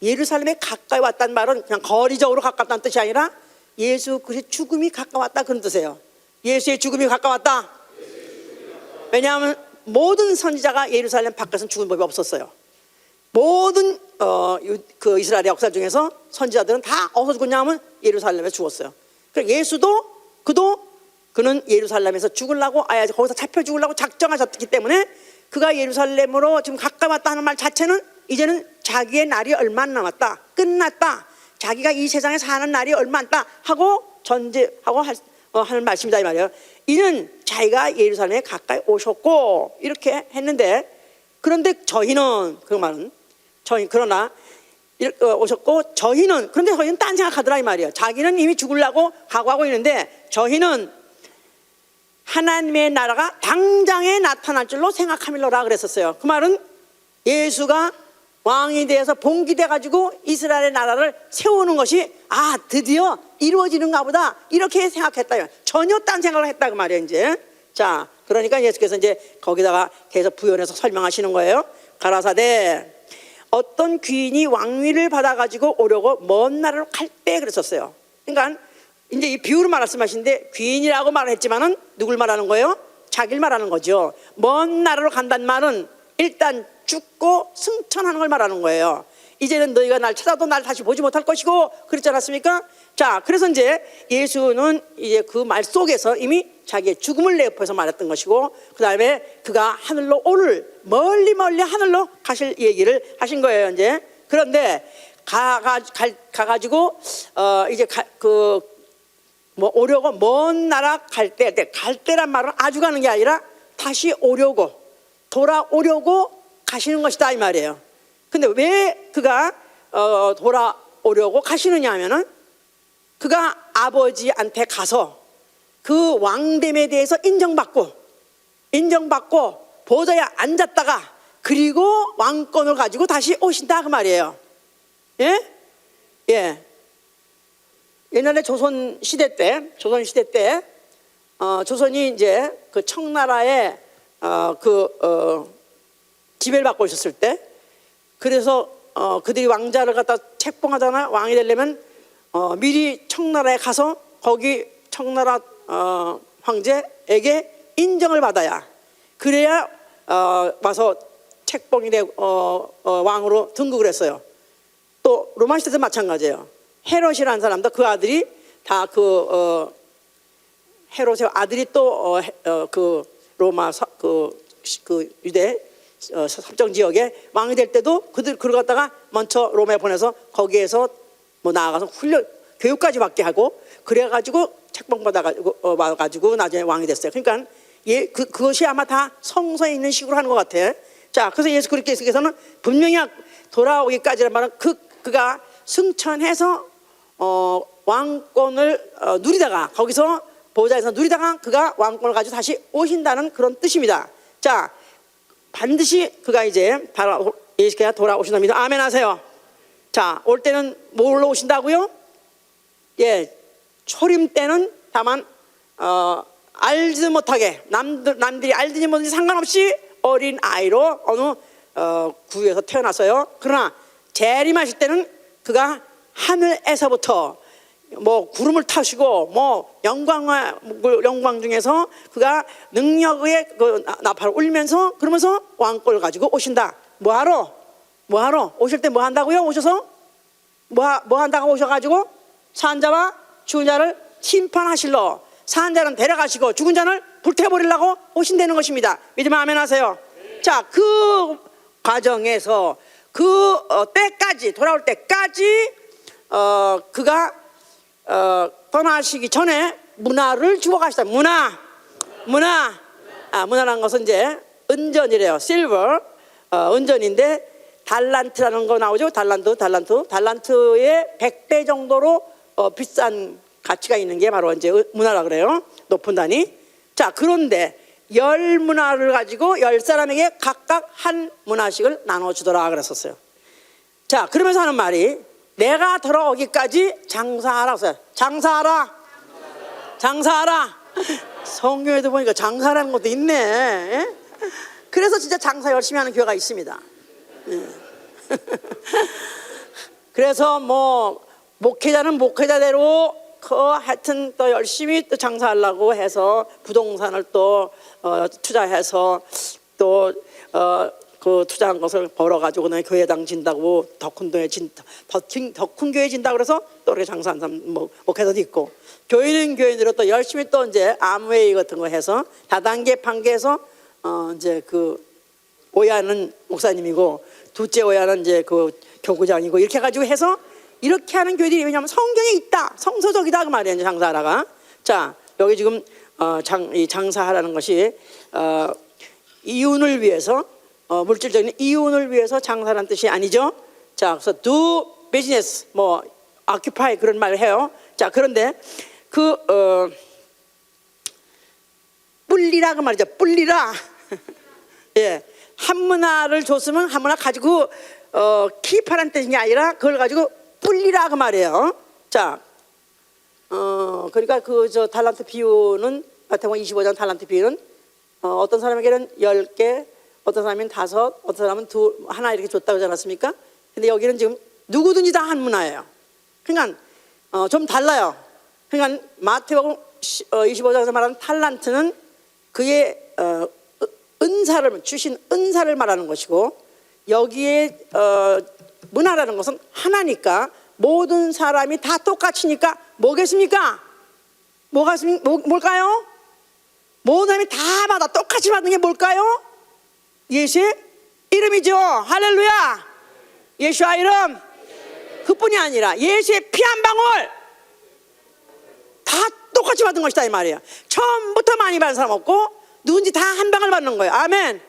예루살렘에 가까이 왔다는 말은 그냥 거리적으로 가깝다는 뜻이 아니라 예수 그리스도의 죽음이 가까웠다 그런 뜻이에요. 예수의 죽음이 가까웠다. 왜냐하면 모든 선지자가 예루살렘 밖에서는 죽은 법이 없었어요. 모든 그 이스라엘의 역사 중에서 선지자들은 다 어디서 죽었냐 하면 예루살렘에서 죽었어요. 그러니까 예수도 그는 예루살렘에서 죽으려고 거기서 잡혀 죽으려고 작정하셨기 때문에 그가 예루살렘으로 지금 가까웠다는 말 자체는 이제는 자기의 날이 얼마 안 남았다, 끝났다, 자기가 이 세상에 사는 날이 얼마 안 남았다 하고 전제하고 하는 말씀이다 이 말이에요. 이는 자기가 예루살렘에 가까이 오셨고 이렇게 했는데, 그런데 저희는 그 말은 그러나 오셨고 그런데 저희는 딴 생각하더라 이 말이에요. 자기는 이미 죽으려고 각오하고 있는데 저희는 하나님의 나라가 당장에 나타날 줄로 생각함일로라 그랬었어요. 그 말은 예수가 왕이 되어서 봉기돼 가지고 이스라엘의 나라를 세우는 것이 드디어 이루어지는가 보다 이렇게 생각했다. 전혀 딴 생각을 했다 그 말이에요. 이제 자, 그러니까 예수께서 이제 거기다가 계속 부연해서 설명하시는 거예요. 가라사대 어떤 귀인이 왕위를 받아 가지고 오려고 먼 나라로 갈 때 그랬었어요. 그러니까 이제 이 비유로 말씀하시는데 귀인이라고 말했지만은 누굴 말하는 거예요? 자기를 말하는 거죠. 먼 나라로 간다는 말은 일단 죽고 승천하는 걸 말하는 거예요. 이제는 너희가 날 찾아도 날 다시 보지 못할 것이고 그랬지 않았습니까? 자, 그래서 이제 예수는 이제 그 말 속에서 이미 자기의 죽음을 내포해서 말했던 것이고, 그 다음에 그가 하늘로 멀리 하늘로 가실 얘기를 하신 거예요. 이제 그런데 가가지고 이제 오려고 먼 나라 갈 때란 말은 아주 가는 게 아니라 다시 돌아오려고 가시는 것이다 이 말이에요. 근데 왜 그가 돌아오려고 가시느냐 하면은 그가 아버지한테 가서 그 왕됨에 대해서 인정받고 보좌에 앉았다가 그리고 왕권을 가지고 다시 오신다 그 말이에요. 예? 옛날에 조선 시대 때 조선이 이제 그 청나라에 지배를 받고 있었을 때, 그래서 그들이 왕자를 갖다 책봉하잖아. 왕이 되려면 미리 청나라에 가서 거기 청나라 황제에게 인정을 받아야, 그래야 와서 책봉이 되고 왕으로 등극을 했어요. 또 로마 시대도 마찬가지예요. 헤롯이라는 사람도 그 아들이 다 헤롯의 아들이 또 그 로마 그 유대 섭정 지역에 왕이 될 때도 그걸 갖다가 먼저 로마에 보내서 거기에서 나아가서 교육까지 받게 하고 그래가지고 책봉받아가지고 나중에 왕이 됐어요. 그러니까 그것이 아마 다 성서에 있는 식으로 하는 것 같아. 자, 그래서 예수 그리스도께서는 분명히 돌아오기까지란 말은 그가 승천해서 왕권을 누리다가 거기서 보좌에서 누리다가 그가 왕권을 가지고 다시 오신다는 그런 뜻입니다. 자, 반드시 그가 이제 예수께서 돌아오신답니다. 아멘 하세요. 자, 올 때는 뭘로 오신다고요? 초림 때는 다만 알지 못하게 남들이 알든지 뭐든지 상관없이 어린 아이로 어느 구유에서 태어났어요. 그러나 재림하실 때는 그가 하늘에서부터 구름을 타시고 영광 중에서 그가 능력의 나팔을 울면서 그러면서 왕권을 가지고 오신다. 뭐하러 오실 때 뭐 한다고요? 오셔서 뭐 한다고 오셔가지고 산자와 죽은 자를 심판하실러, 산 자는 데려가시고 죽은 자를 불태워버리려고 오신다는 것입니다. 믿으면 아멘 하세요. 자, 그 과정에서 때까지 돌아올 때까지 그가 떠나시기 전에 문화를 주고 가시다. 문화라는 것은 이제 은전이래요. 실버, 은전인데 달란트라는 거 나오죠. 달란트의 100배 정도로 비싼 가치가 있는 게 바로 이제 문화라 그래요. 높은 단위. 자, 그런데 10문화를 가지고 10사람에게 각각 한 문화씩을 나눠주더라 그랬었어요. 자, 그러면서 하는 말이 내가 돌아오기까지 장사하라. 장사하라. 성경에도 보니까 장사라는 것도 있네. 그래서 진짜 장사 열심히 하는 교회가 있습니다. 그래서 목회자는 목회자대로 하여튼 또 열심히 또 장사하려고 해서 부동산을 또 투자해서 또 그 투자한 것을 벌어가지고 그다음에 교회당 진다고 더 큰 교회 진다고 그래서 또 이렇게 장사한 사람 목회자도 있고, 교회는 또 열심히 또 이제 암웨이 같은 거 해서 다단계 판계해서 이제 그 오야는 목사님이고 둘째 오야는 이제 그 교구장이고 이렇게 해가지고 해서 이렇게 하는 교회들이, 왜냐하면 성경에 있다, 성서적이다 그 말이에요. 이제 장사하다가. 자, 여기 지금 이 장사하라는 것이 이윤을 위해서, 물질적인 이윤을 위해서 장사라는 뜻이 아니죠. 자, 그래서 do business, 뭐 occupy 그런 말을 해요. 자, 그런데 그 뿔리라 그 말이죠. 뿔리라. 예, 한문화를 줬으면 한문화 가지고 키파란 뜻이 아니라 그걸 가지고 뿔리라 그 말이에요. 자, 그러니까 그 달란트 비유는 마태복음 25장 달란트 비유는 어떤 사람에게는 10개, 어떤 사람은 5, 어떤 사람은 2, 하나 이렇게 줬다고 하지 않았습니까? 근데 여기는 지금 누구든지 다 한 문화예요. 그러니까 좀 달라요. 그러니까 마태복음 25장에서 말하는 탈란트는 그의 은사를 주신 은사를 말하는 것이고, 여기에 문화라는 것은 하나니까 모든 사람이 다 똑같으니까 뭐겠습니까? 뭘까요? 모든 사람이 다 받아 똑같이 받는 게 뭘까요? 예수의 이름이죠. 할렐루야. 예수의 이름. 그뿐이 아니라 예수의 피 한 방울 다 똑같이 받은 것이다 이 말이에요. 처음부터 많이 받은 사람 없고 누군지 다 한 방울 받는 거예요. 아멘.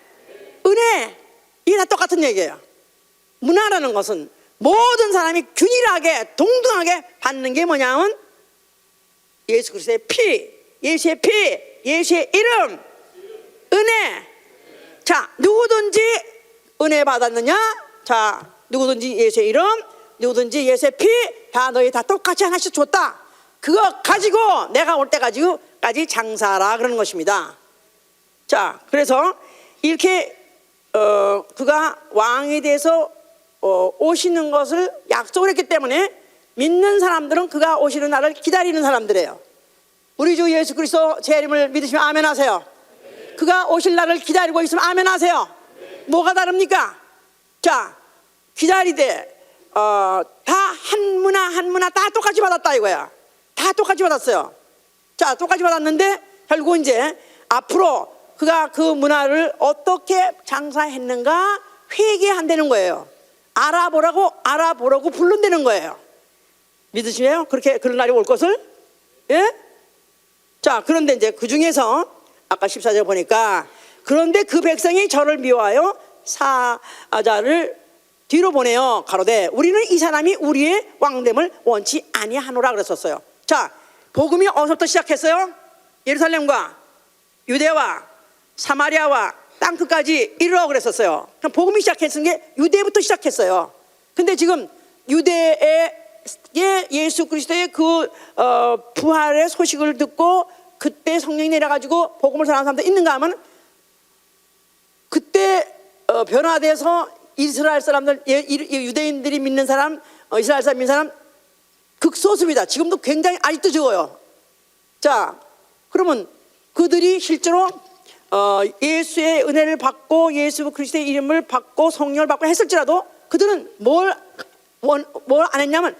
은혜, 이게 다 똑같은 얘기예요. 문화라는 것은 모든 사람이 균일하게 동등하게 받는 게 뭐냐면 예수 그리스도의 피, 예수의 피, 예수의 이름, 은혜. 자, 누구든지 은혜 받았느냐? 자, 누구든지 예수의 이름, 누구든지 예수의 피, 다 너희 다 똑같이 하나씩 줬다. 그거 가지고 내가 올 때까지 장사하라 그러는 것입니다. 자, 그래서 이렇게 그가 왕에 대해서 오시는 것을 약속을 했기 때문에 믿는 사람들은 그가 오시는 날을 기다리는 사람들이에요. 우리 주 예수 그리스도 제 이름을 믿으시면 아멘 하세요. 그가 오실 날을 기다리고 있으면 아멘 하세요. 뭐가 다릅니까? 자, 기다리되 다 한 문화 다 똑같이 받았다 이거야. 다 똑같이 받았어요. 자, 똑같이 받았는데 결국 이제 앞으로 그가 그 문화를 어떻게 장사했는가 회개한다는 거예요. 알아보라고 부른다는 거예요. 믿으시나요? 그런 날이 올 것을? 예? 자, 그런데 이제 그 중에서 아까 14절 보니까 그런데 그 백성이 저를 미워하여 사자를 뒤로 보내요. 가로되 우리는 이 사람이 우리의 왕됨을 원치 아니하노라 그랬었어요. 자, 복음이 어디서부터 시작했어요? 예루살렘과 유대와 사마리아와 땅끝까지 이르러 그랬었어요. 그럼 복음이 시작했은 게 유대부터 시작했어요. 근데 지금 유대의 예수 그리스도의 그 부활의 소식을 듣고 그때 성령이 내려가지고 복음을 전하는 사람도 있는가 하면 그때 변화돼서 이스라엘 사람들, 유대인들이 믿는 사람, 이스라엘 사람 믿는 사람 극소수입니다. 지금도 굉장히 아직도 적어요. 자, 그러면 그들이 실제로 예수의 은혜를 받고 예수 그리스도의 이름을 받고 성령을 받고 했을지라도 그들은 뭘 안 했냐면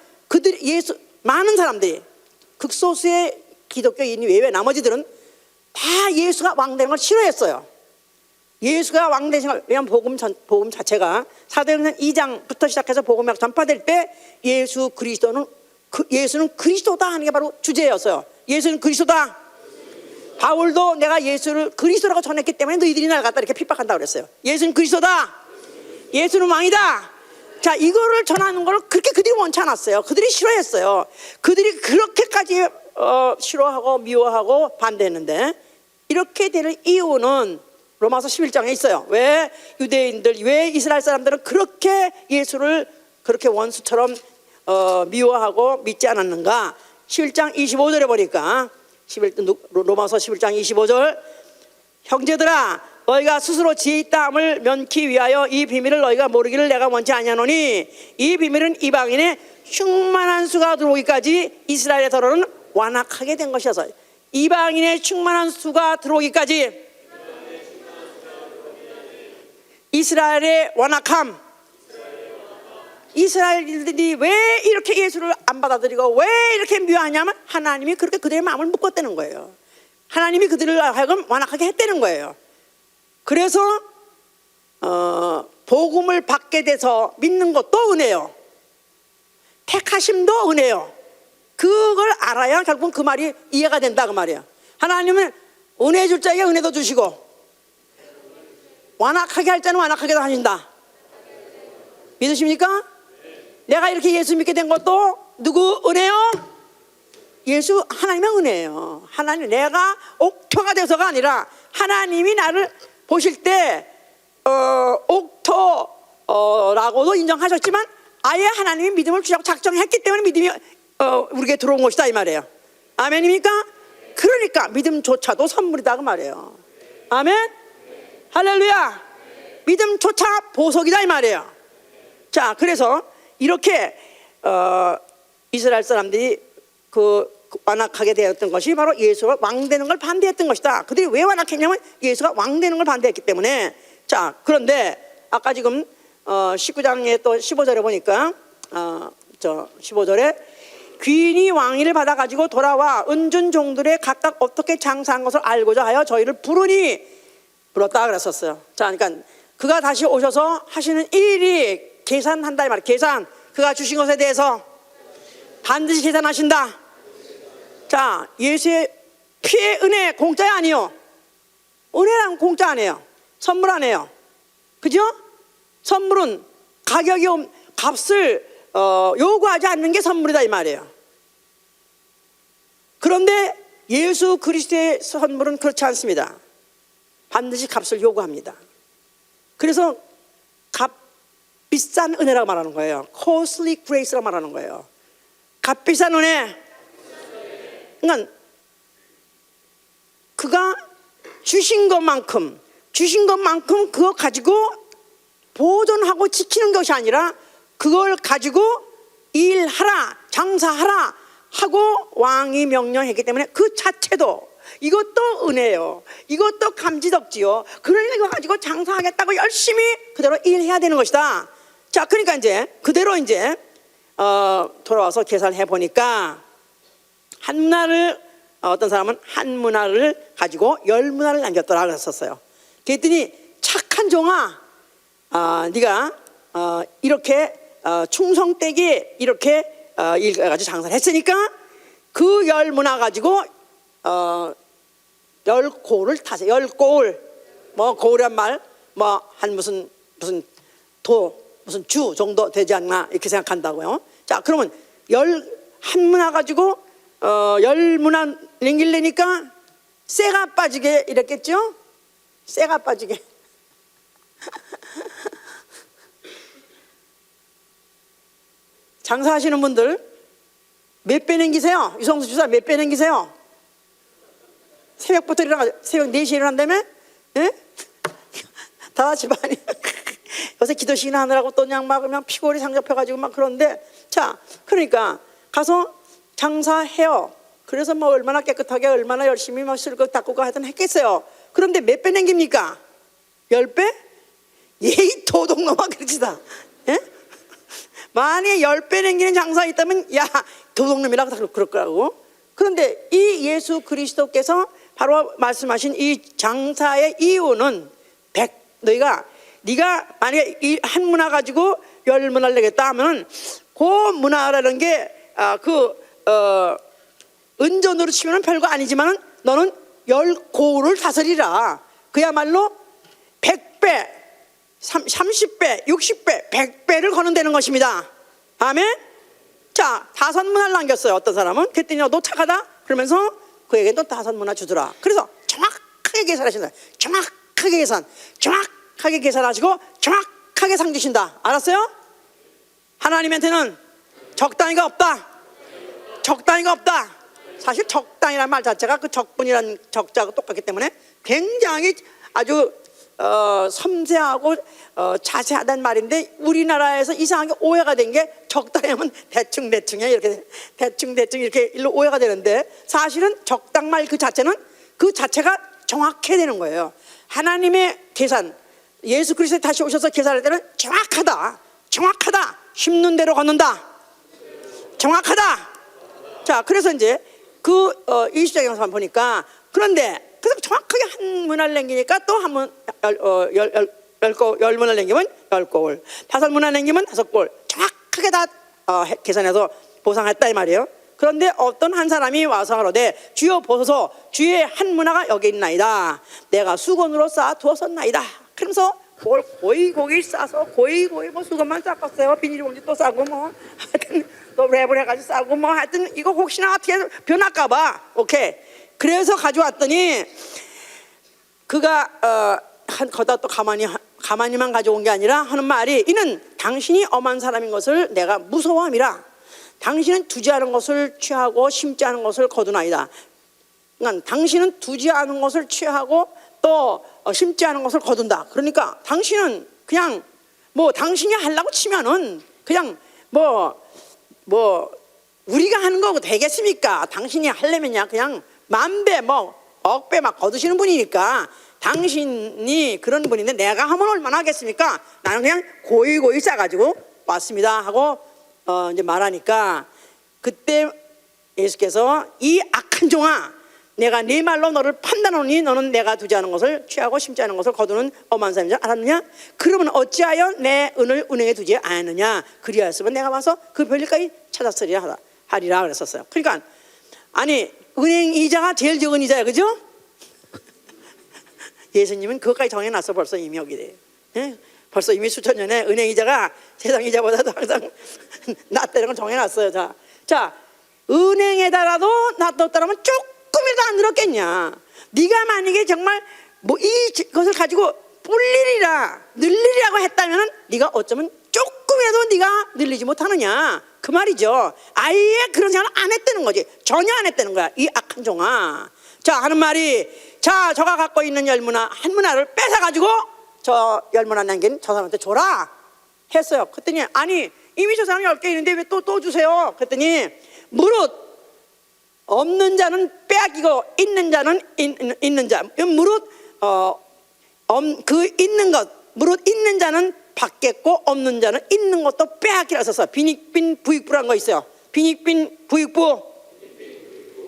많은 사람들이 극소수의 기독교인이 외에 나머지들은 다 예수가 왕되는 걸 싫어했어요. 예수가 왕되신 걸, 왜냐하면 복음 자체가 사도행전 2장부터 시작해서 복음이 전파될 때 예수는 그리스도다 하는 게 바로 주제였어요. 예수는 그리스도다. 바울도 내가 예수를 그리스도라고 전했기 때문에 너희들이 날 갖다 이렇게 핍박한다고 그랬어요. 예수는 그리스도다. 예수는 왕이다. 자, 이거를 전하는 걸 그렇게 그들이 원치 않았어요. 그들이 싫어했어요. 그들이 그렇게까지 싫어하고 미워하고 반대했는데 이렇게 되는 이유는 로마서 11장에 있어요. 왜 유대인들, 왜 이스라엘 사람들은 그렇게 예수를 그렇게 원수처럼 미워하고 믿지 않았는가? 11장 25절에 보니까 로마서 11장 25절 형제들아 너희가 스스로 지혜 있다함을 면키 위하여 이 비밀을 너희가 모르기를 내가 원치 아니하노니 이 비밀은 이방인의 충만한 수가 들어오기까지 이스라엘에서는 완악하게 된 것이어서 이방인의 충만한 수가 들어오기까지 이스라엘의 완악함, 이스라엘들이 왜 이렇게 예수를 안 받아들이고 왜 이렇게 미워하냐면 하나님이 그렇게 그들의 마음을 묶었다는 거예요. 하나님이 그들을 하여금 완악하게 했다는 거예요. 그래서 복음을 받게 돼서 믿는 것도 은혜요, 택하심도 은혜요. 그걸 알아야 결국은 그 말이 이해가 된다 그 말이에요. 하나님은 은혜 줄 자에게 은혜도 주시고 완악하게 할 자는 완악하게도 하신다. 믿으십니까? 내가 이렇게 예수 믿게 된 것도 누구 은혜요? 예수 하나님의 은혜예요. 하나님, 내가 옥토가 돼서가 아니라 하나님이 나를 보실 때 옥토라고도 인정하셨지만 아예 하나님이 믿음을 주자고 작정했기 때문에 믿음이 우리에게 들어온 것이다 이 말이에요. 아멘입니까? 그러니까 믿음조차도 선물이다 그 말이에요. 아멘. 할렐루야. 믿음조차 보석이다 이 말이에요. 자, 그래서 이렇게 이스라엘 사람들이 완악하게 되었던 것이 바로 예수가 왕되는 걸 반대했던 것이다. 그들이 왜 완악했냐면 예수가 왕되는 걸 반대했기 때문에. 자, 그런데 아까 지금 19장에 또 15절에 보니까 15절에 귀인이 왕위를 받아가지고 돌아와 은준 종들의 각각 어떻게 장사한 것을 알고자 하여 저희를 불렀다 그랬었어요. 자, 그러니까 그가 다시 오셔서 하시는 일이 계산한다 이 말이에요. 계산, 그가 주신 것에 대해서 반드시 계산하신다. 자, 예수의 피의 은혜 공짜야 아니요? 은혜랑 공짜 아니에요. 선물 아니에요. 그죠? 선물은 값을 요구하지 않는 게 선물이다 이 말이에요. 그런데 예수 그리스도의 선물은 그렇지 않습니다. 반드시 값을 요구합니다. 그래서 값비싼 은혜라고 말하는 거예요. costly grace라고 말하는 거예요. 값비싼 은혜. 그러니까 그가 주신 것만큼 그거 가지고 보존하고 지키는 것이 아니라 그걸 가지고 일하라, 장사하라 하고 왕이 명령했기 때문에 그 자체도 이것도 은혜요. 이것도 감지덕지요. 그러니까 이거 가지고 장사하겠다고 열심히 그대로 일해야 되는 것이다. 자, 그러니까 이제 그대로 이제 돌아와서 계산을 해보니까 한 문화를 어떤 사람은 한 문화를 가지고 10문화를 남겼더라 그랬었어요. 그랬더니 착한 종아, 네가 이렇게 충성되게 이렇게 일가지고 장사를 했으니까 그 10문화 가지고 10고을 타세요. 10고을. 뭐 고을이란 말, 뭐 한 무슨 무슨 주 정도 되지 않나 이렇게 생각한다고요. 자, 그러면 한 문화 가지고 10문화 남기려니까 쇠가 빠지게 이랬겠죠? 쇠가 빠지게. 장사하시는 분들 몇 배 남기세요? 유성수 주사 몇 배 남기세요? 새벽부터 일어나가지고 새벽 4시에 일어난다며? 예? 다 같이 많이 요새 기도 시간 하느라고 또 그냥 막 피골이 상접해가지고 막 그런데, 자, 그러니까 가서 장사해요. 그래서 뭐 얼마나 깨끗하게 얼마나 열심히 막 쓸것 닦고 하여튼 했겠어요. 그런데 몇 배 남깁니까? 10배? 예의 도둑놈아 그러지다. 예? 만약에 10배 남기는 장사가 있다면 야 도둑놈이라고 다 그럴 거라고. 그런데 이 예수 그리스도께서 바로 말씀하신 이 장사의 이유는 네가 만약에 이 한 문화 가지고 10문화를 내겠다 하면 그 문화라는 게 은전으로 치면 별거 아니지만 너는 10고을을 다스리라. 그야말로 100배, 30배, 60배, 100배를 거는다는 것입니다. 아멘. 자, 5문화를 남겼어요. 어떤 사람은. 그랬더니 너 착하다? 그러면서 그에게 또 5문화 주더라. 그래서 정확하게 계산하신다. 정확하게 계산하시고 정확하게 상 주신다. 알았어요? 하나님한테는 적당히가 없다. 적당히가 없다. 사실 적당이라는 말 자체가 그 적분이라는 적자하고 똑같기 때문에 굉장히 아주 섬세하고 자세하단 말인데 우리나라에서 이상하게 오해가 된 게 적당하면 대충대충이야. 이렇게 대충대충 이렇게 일로 오해가 되는데 사실은 적당말 그 자체는 그 자체가 정확해야 되는 거예요. 하나님의 계산, 예수 그리스도 다시 오셔서 계산할 때는 정확하다. 정확하다. 심는 대로 걷는다. 정확하다. 자, 그래서 이제 그 20장에서 보니까 그런데 그래서 정확하게 한 문화를 남기니까 또 한 문, 열 문화를 남기면 10골, 5문화 남기면 5골 정확하게 다 계산해서 보상했다 이 말이에요. 그런데 어떤 한 사람이 와서 하러되 주여 보소서 주의 한 문화가 여기 있나이다. 내가 수건으로 쌓아 두었었나이다. 그러면서 뭘 고이 싸서 고이 뭐 수건만 쌌겠어요. 비닐봉지 또 싸고 뭐 하여튼 또 랩을 해가지고 싸고 뭐 하여튼 이거 혹시나 어떻게 변할까봐 오케이. 그래서 가져왔더니 그가 거다 또 가만히만 가져온 게 아니라 하는 말이 이는 당신이 엄한 사람인 것을 내가 무서워함이라. 당신은 두지 않은 것을 취하고 심지 않은 것을 거두나이다. 그러니까 당신은 두지 않은 것을 취하고 또 심지 않은 것을 거둔다. 그러니까 당신은 그냥 뭐 당신이 하려고 치면은 그냥 뭐 우리가 하는 거고 되겠습니까? 당신이 하려면야 그냥 만배 뭐 억배 막 거두시는 분이니까 당신이 그런 분인데 내가 하면 얼마나 하겠습니까? 나는 그냥 고이 싸가지고 왔습니다 하고 이제 말하니까 그때 예수께서 이 악한 종아 내가 네 말로 너를 판단하노니 너는 내가 두지 않은 것을 취하고 심지 않은 것을 거두는 엄한 사람인 줄 알았느냐? 그러면 어찌하여 내 은을 은행에 두지 않느냐? 그리하였으면 내가 와서 그 별일까지 찾았으리라 하리라 그랬었어요. 그러니까 아니 은행 이자가 제일 적은 이자야, 그죠? 예수님은 그것까지 정해놨어. 벌써 이미 여기 돼. 예? 벌써 이미 수천 년에 은행 이자가 세상 이자보다도 항상 낮다는 걸 정해놨어요. 자, 은행에다가도 놔뒀다라면 조금이라도 안 늘었겠냐? 네가 만약에 정말 뭐 이것을 가지고 늘리리라고 했다면은 네가 어쩌면 조금이라도 네가 늘리지 못하느냐? 그 말이죠. 아예 그런 생각을 안 했다는 거지. 전혀 안 했다는 거야. 이 악한 종아. 자, 하는 말이 자, 저가 갖고 있는 열문화 한 문화를 뺏어가지고 저 열문화 남긴 저 사람한테 줘라 했어요. 그랬더니 아니 이미 저 사람 10개 있는데 왜 또 주세요? 그랬더니 무릇 없는 자는 빼앗기고 있는 자는 있는 자. 무릇 그 있는 것 무릇 있는 자는 받겠고 없는 자는 있는 것도 빼앗기라 써서 빈익빈 부익부라는 거 있어요. 빈익빈 부익부.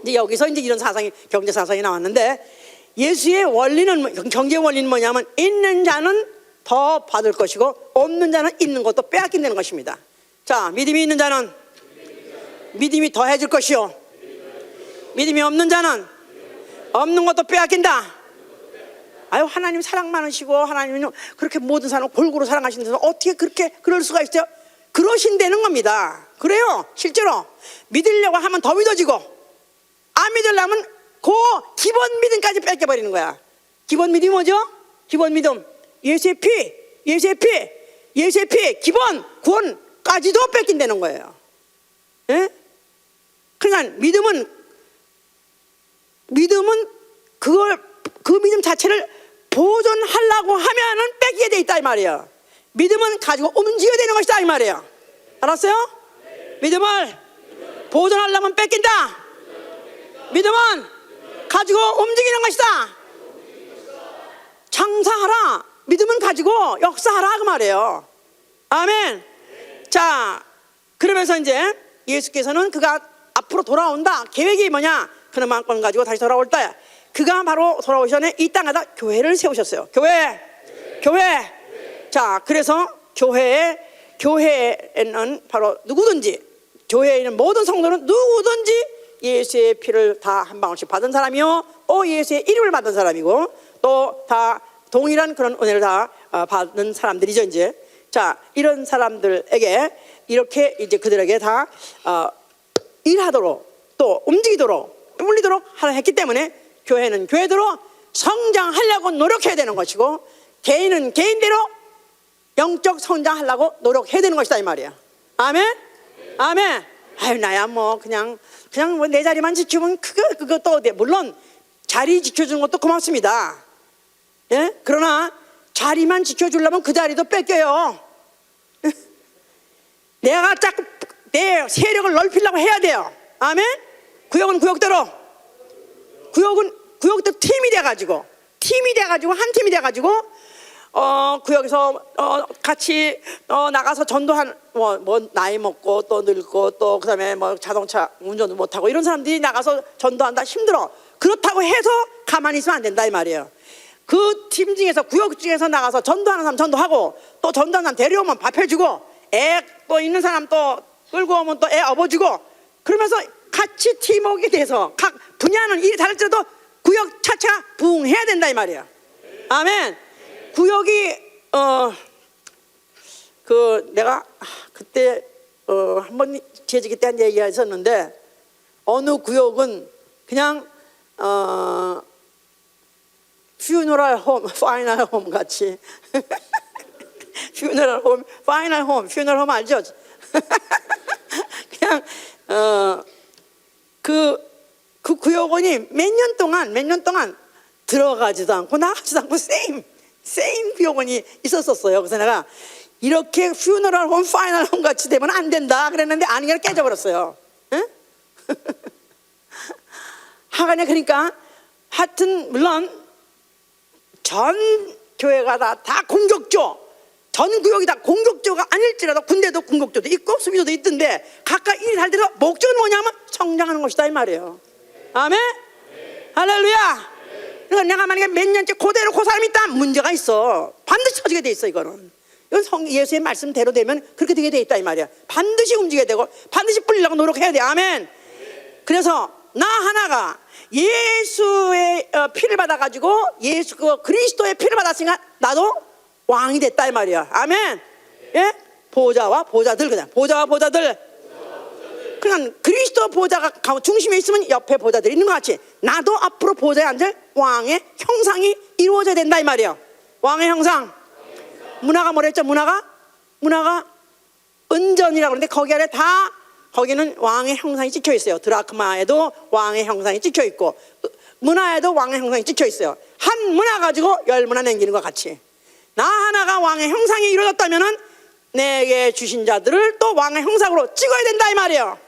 이제 여기서 이제 이런 사상이 경제 사상이 나왔는데 예수의 원리는 경제 원리는 뭐냐면 있는 자는 더 받을 것이고 없는 자는 있는 것도 빼앗긴다는 것입니다. 자, 믿음이 있는 자는 믿음이 더해질 것이요 믿음이 없는 자는 없는 것도 빼앗긴다. 아유 하나님 사랑 많으시고 하나님은 그렇게 모든 사람을 골고루 사랑하시는데서 어떻게 그렇게 그럴 수가 있어요? 그러신다는 겁니다. 그래요. 실제로 믿으려고 하면 더 믿어지고 안 믿으려면 그 기본 믿음까지 뺏겨버리는 거야. 기본 믿음이 뭐죠? 기본 믿음 예수의 피 기본 구원까지도 뺏긴다는 거예요. 예? 그러니까 믿음은 그 믿음 자체를 보존하려고 하면은 뺏기게 돼 있다 이 말이에요. 믿음은 가지고 움직여야 되는 것이다 이 말이에요. 알았어요? 믿음을 보존하려면 뺏긴다. 믿음은 가지고 움직이는 것이다. 장사하라. 믿음은 가지고 역사하라 그 말이에요. 아멘. 자, 그러면서 이제 예수께서는 그가 앞으로 돌아온다. 계획이 뭐냐? 그는 만권 가지고 다시 돌아올 때 그가 바로 돌아오기 전에 이 땅에다 교회를 세우셨어요. 교회. 자, 그래서 교회에는 바로 누구든지 교회에 있는 모든 성도는 누구든지 예수의 피를 다 한 방울씩 받은 사람이요 또 예수의 이름을 받은 사람이고 또 다 동일한 그런 은혜를 다 받는 사람들이죠. 이제 자, 이런 사람들에게 이렇게 이제 그들에게 다 일하도록 또 움직이도록 울리도록 하라 했기 때문에 교회는 교회대로 성장하려고 노력해야 되는 것이고 개인은 개인대로 영적 성장하려고 노력해야 되는 것이다 이 말이야. 아멘. 아유 나야 뭐 그냥 뭐 내 자리만 지키면 그것도 물론 자리 지켜주는 것도 고맙습니다. 예? 그러나 자리만 지켜주려면 그 자리도 뺏겨요. 내가 자꾸 내 세력을 넓히려고 해야 돼요. 아멘. 구역은 구역대로, 구역은 구역대로 팀이 돼가지고 한 팀이 돼가지고 구역에서 같이 나가서 전도한 뭐 나이 먹고 또 늙고 또 그다음에 뭐 자동차 운전도 못하고 이런 사람들이 나가서 전도한다 힘들어. 그렇다고 해서 가만히 있으면 안 된다 이 말이에요. 그 팀 중에서 구역 중에서 나가서 전도하는 사람 전도하고 또 전도하는 사람 데려오면 밥 해주고 애 또 있는 사람 또 끌고 오면 또 애 업어주고 그러면서 같이 팀워크가 돼서 각 분야는 일이 다를지라도 구역 차차 부흥해야 된다 이 말이에요. 아멘. 구역이 내가 그때 한번 재직기 때 한 얘기가 있었는데 어느 구역은 그냥 퓨너럴 홈, 파이널 홈 같이 퓨너럴 홈, 파이널 홈, 퓨너럴 홈 알죠? 그냥 그 구역원이 몇 년 동안 들어가지도 않고 나가지도 않고 세임 구역원이 있었어요. 그래서 내가 이렇게 퓨너럴 홈, 파이널 홈 같이 되면 안 된다 그랬는데 아니게 깨져버렸어요. 응? 하간에 그러니까 하여튼 물론 전 교회가 다 공격조, 전 구역이 다 공격조가 아닐지라도 군대도 공격조도 있고 수비조도 있던데 각각 일이 다르더라도 목적은 뭐냐면 성장하는 것이다 이 말이에요. 아멘. 할렐루야. 그러니까 내가 만약에 몇 년째 그대로 그 사람이 있다 문제가 있어. 반드시 터지게 돼 있어. 이거는 예수의 말씀대로 되면 그렇게 되게 돼 있다 이 말이야. 반드시 움직여야 되고 반드시 뿌리려고 노력해야 돼. 아멘. 그래서 나 하나가 예수의 피를 받아가지고 예수 그리스도의 피를 받았으니까 나도 왕이 됐다 이 말이야. 아멘. 예? 보좌와 보좌들 그냥 보좌와 보좌들. 그냥 그리스도 보좌가 중심에 있으면 옆에 보좌들이 있는 것 같이 나도 앞으로 보좌에 앉을 왕의 형상이 이루어져야 된다 이 말이야. 왕의 형상. 문화가 뭐랬죠? 문화가 은전이라고 그러는데 거기 안에 다 거기는 왕의 형상이 찍혀 있어요. 드라크마에도 왕의 형상이 찍혀 있고 문화에도 왕의 형상이 찍혀 있어요. 한 문화 가지고 열 문화 남기는 것 같이 나 하나가 왕의 형상이 이루어졌다면은 내게 주신 자들을 또 왕의 형상으로 찍어야 된다 이 말이에요.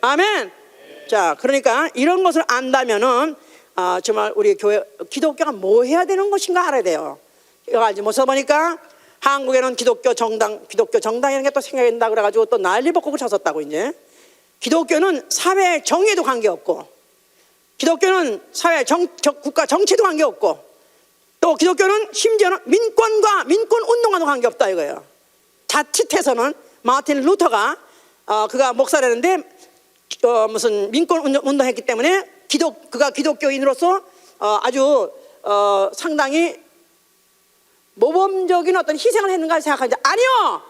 아멘. 자, 그러니까 이런 것을 안다면은 정말 우리 교회 기독교가 뭐 해야 되는 것인가 알아야 돼요. 이거 알지 못해보니까 한국에는 기독교 정당이라는 게 또 생겨야 된다 그래가지고 또 난리법국을 쳤었다고. 이제 기독교는 사회 정의에도 관계없고 기독교는 사회 국가 정치도 관계없고 또 기독교는 심지어는 민권과 민권 운동과도 관계없다 이거예요. 자칫해서는 마틴 루터가 그가 목사라는데 무슨 민권 운동했기 때문에 그가 기독교인으로서 아주 상당히 모범적인 어떤 희생을 했는가 생각하는데 아니요.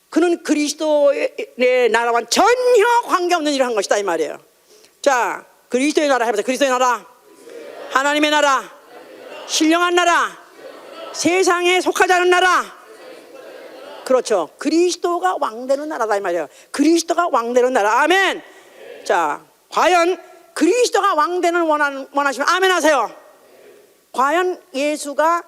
그는 그리스도의 나라와는 전혀 관계없는 일을 한 것이다 이 말이에요. 자, 그리스도의 나라 해보세요. 그리스도의 나라, 하나님의 나라, 신령한 나라, 세상에 속하지 않은 나라. 그렇죠. 그리스도가 왕되는 나라다 이 말이에요. 그리스도가 왕되는 나라. 아멘. 자, 과연 그리스도가 왕되는 원하시면 아멘 하세요. 과연 예수가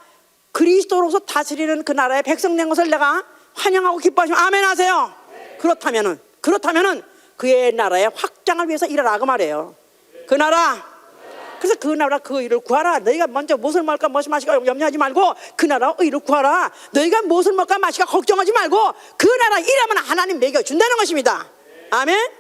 그리스도로서 다스리는 그 나라의 백성 된 것을 내가 환영하고 기뻐하시면 아멘 하세요. 그렇다면은 그의 나라의 확장을 위해서 일하라 그 말이에요. 그 나라. 그래서 그 나라 그 의를 구하라. 너희가 먼저 무엇을 먹을까 무엇을 마실까 염려하지 말고 그 나라 의를 구하라. 너희가 무엇을 먹을까 마실까 걱정하지 말고 그 나라 일하면 하나님 먹여준다는 것입니다. 아멘.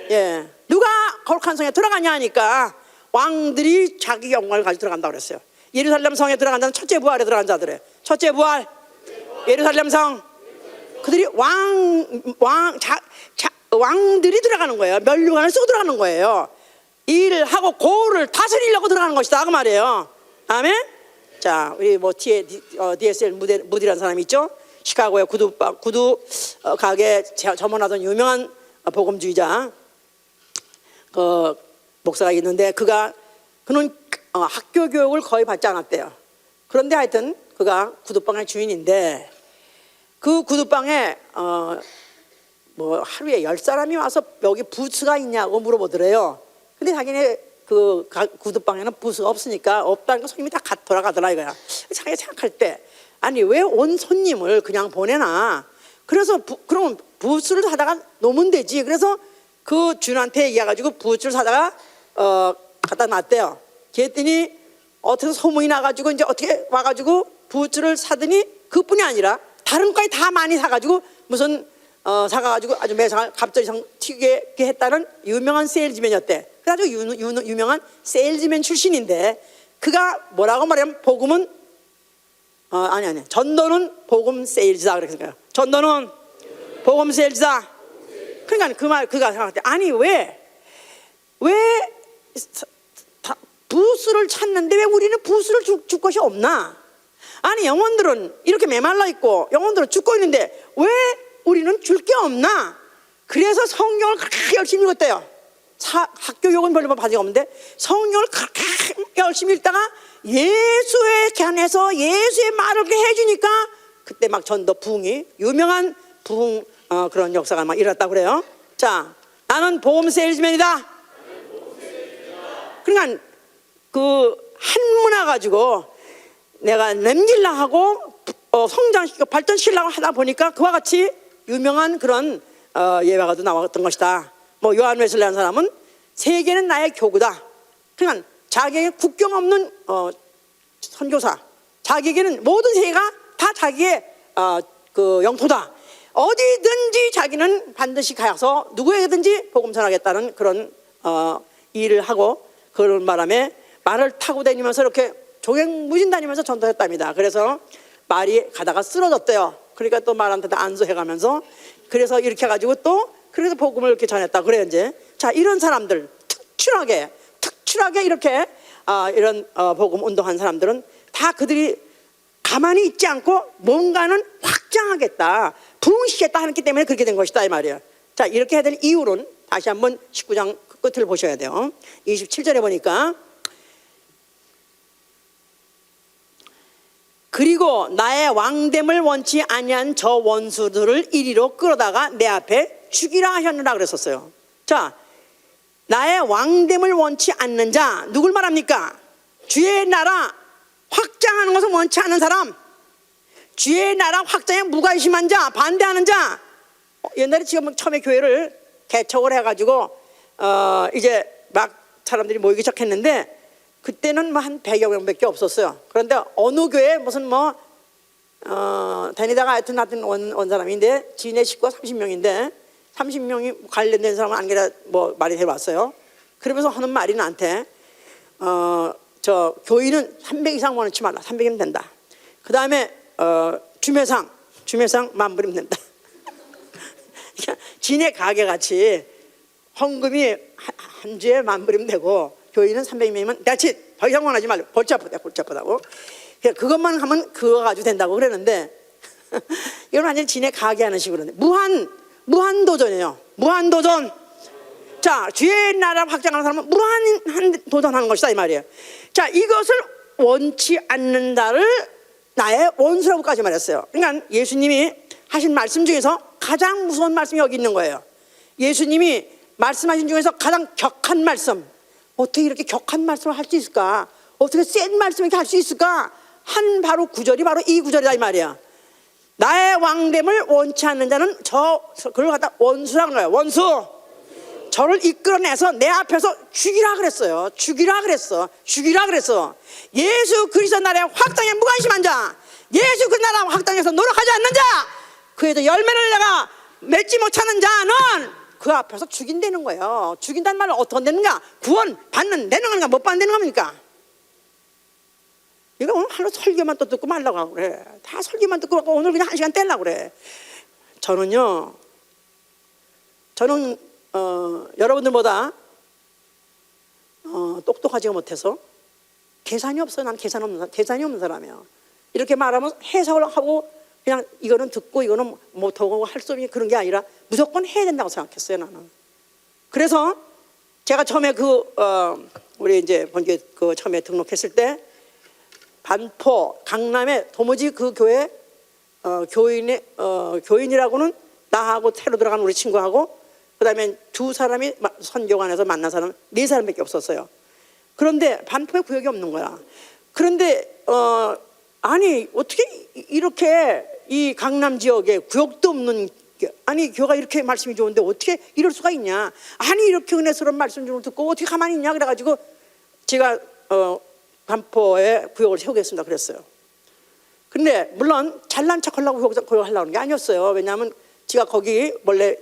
예. 누가 거룩한 성에 들어가냐 하니까 왕들이 자기 영광을 가지고 들어간다고 그랬어요. 예루살렘 성에 들어간 자는 첫째 부활에 들어간 자들이에요. 첫째 부활 예루살렘 성. 그들이 왕들이 들어가는 거예요. 면류관을 쓰고 들어가는 거예요. 일을 하고 고를 다스리려고 들어가는 것이다 그 말이에요. 아멘. 자, 우리 뭐 뒤에 DSL 무디라는 사람이 있죠. 시카고의 구두 가게 점원하던 유명한 복음주의자 그 목사가 있는데 그는 학교 교육을 거의 받지 않았대요. 그런데 하여튼 그가 구두방의 주인인데 그 구두방에 뭐 하루에 10사람이 와서 여기 부스가 있냐고 물어보더래요. 근데 자기네 그 구두방에는 부스가 없으니까 없다는 거 손님이 다 돌아가더라 이거야. 자기가 생각할 때 아니 왜 온 손님을 그냥 보내나? 그래서 그럼 부스를 사다가 놓으면 되지. 그래서 그 주인한테 얘기해가지고 부스를 사다가 갖다 놨대요. 그랬더니 어떻게 소문이 나가지고 이제 어떻게 와가지고 부스를 사더니 그뿐이 아니라 다른 것까지 다 많이 사가지고 무슨 사가지고 아주 매상을 갑자기 튀게 했다는 유명한 세일즈맨이었대. 그래가지고 유명한 세일즈맨 출신인데 그가 뭐라고 말하면 복음은 아니 전도는 복음 세일즈다 그랬으니까요. 전도는 복음 세일즈다. 그러니까 그가 생각할 때 아니 왜 부스를 찾는데 왜 우리는 부스를 줄 것이 없나? 아니 영혼들은 이렇게 메말라 있고 영혼들은 죽고 있는데 왜 우리는 줄 게 없나? 그래서 성경을 그렇게 열심히 읽었대요. 학교 욕은 별로 받은 적 없는데 성경을 그렇게 열심히 읽다가 예수에 관해서 예수의 말을 그렇게 해주니까 그때 막 전도 부흥이 유명한 부흥 그런 역사가 막 일어났다고 그래요. 자, 나는 복음 세일즈맨이다. 그러니까 그 한문화 가지고 내가 남길라 하고 성장시키고 발전시키려고 하다 보니까 그와 같이 유명한 그런 예화가도 나왔던 것이다. 뭐 요한 웨슬리라는 사람은 세계는 나의 교구다. 그러니까 자기에게 국경 없는 선교사, 자기에게는 모든 세계가 다 자기의 그 영토다. 어디든지 자기는 반드시 가서 누구에게든지 복음 전하겠다는 그런 일을 하고 그런 바람에 말을 타고 다니면서 이렇게 종횡무진 다니면서 전도했답니다. 그래서 말이 가다가 쓰러졌대요. 그러니까 또 말한테 안수해가면서 그래서 이렇게 해가지고 또 그래서 복음을 이렇게 전했다. 그래요 이제. 자, 이런 사람들 특출하게 이렇게 이런 복음 운동한 사람들은 다 그들이 가만히 있지 않고 뭔가는 확장하겠다, 부흥시켰다 하기 때문에 그렇게 된 것이다 이 말이에요. 자, 이렇게 해야 될 이유는 다시 한번 19장 끝을 보셔야 돼요. 27절에 보니까 그리고 나의 왕됨을 원치 아니한 저 원수들을 이리로 끌어다가 내 앞에 죽이라 하셨느라 그랬었어요. 자, 나의 왕됨을 원치 않는 자 누굴 말합니까? 주의 나라 확장하는 것을 원치 않는 사람, 주의 나라 확장에 무관심한 자, 반대하는 자. 옛날에 지금 처음에 교회를 개척을 해가지고 이제 막 사람들이 모이기 시작했는데 그때는 뭐 한 100여 명밖에 없었어요. 그런데 어느 교회에 무슨 뭐 다니다가 하여튼 온 사람인데 지네 식구가 30명인데 30명이 관련된 사람은 안 그래 뭐 말이 해왔어요. 그러면서 하는 말이 나한테 저 교인은 300 이상 원치 말라. 300이면 된다. 그 다음에 주매상 10,000불이면 된다. 지네 가게 같이 헌금이 한 주에 10,000불이면 되고 교인은 300명이면 that's 더 이상 원하지 말고 골치 아프다고. 그것만 하면 그거 가지고 된다고 그랬는데 이건 완전 지네 가게 하는 식으로 무한도전이에요. 무한도전. 자, 주의 나라 확장하는 사람은 무한 도전하는 것이다 이 말이에요. 자, 이것을 원치 않는다를 나의 원수라고까지 말했어요. 그러니까 예수님이 하신 말씀 중에서 가장 무서운 말씀이 여기 있는 거예요. 예수님이 말씀하신 중에서 가장 격한 말씀. 어떻게 이렇게 격한 말씀을 할 수 있을까? 어떻게 센 말씀을 이렇게 할 수 있을까? 한 바로 구절이 바로 이 구절이다 이 말이야. 나의 왕됨을 원치 않는 자는 그걸 갖다 원수라는 거예요. 원수. 저를 이끌어내서 내 앞에서 죽이라 그랬어요. 죽이라 그랬어. 예수 그리스도 나라의 확장에 무관심한 자, 예수 그 나라 확장에서 노력하지 않는 자, 그에도 열매를 내가 맺지 못하는 자는 그 앞에서 죽인다는 거예요. 죽인다는 말은 어떻게 되는가? 구원 받는 되는 건가 못 받는 겁니까? 이거 오늘 하루 설교만 또 듣고 말라고 하고 그래. 다 설교만 듣고 오늘 그냥 1시간 떼려고 그래. 저는 여러분들보다 똑똑하지가 못해서 계산이 없어요. 난 계산이 없는 사람이에요. 이렇게 말하면 해석을 하고 그냥 이거는 듣고 이거는 못하고 할 수 없는 그런 게 아니라 무조건 해야 된다고 생각했어요. 나는. 그래서 제가 처음에 우리 이제 본교회 처음에 등록했을 때 반포 강남에 도무지 그 교회 교인이라고는 나하고 새로 들어간 우리 친구하고 그다음에 두 사람이 선교관에서 만난 사람 4사람밖에 없었어요. 그런데 반포에 구역이 없는 거야. 그런데 아니 어떻게 이렇게 이 강남 지역에 구역도 없는, 아니 교가 이렇게 말씀이 좋은데 어떻게 이럴 수가 있냐, 아니 이렇게 은혜스러운 말씀 좀 듣고 어떻게 가만히 있냐, 그래가지고 제가 반포에 구역을 세우겠습니다 그랬어요. 근데 물론 잘난 척 하려고 구역 하려는 게 아니었어요. 왜냐하면 제가 거기 원래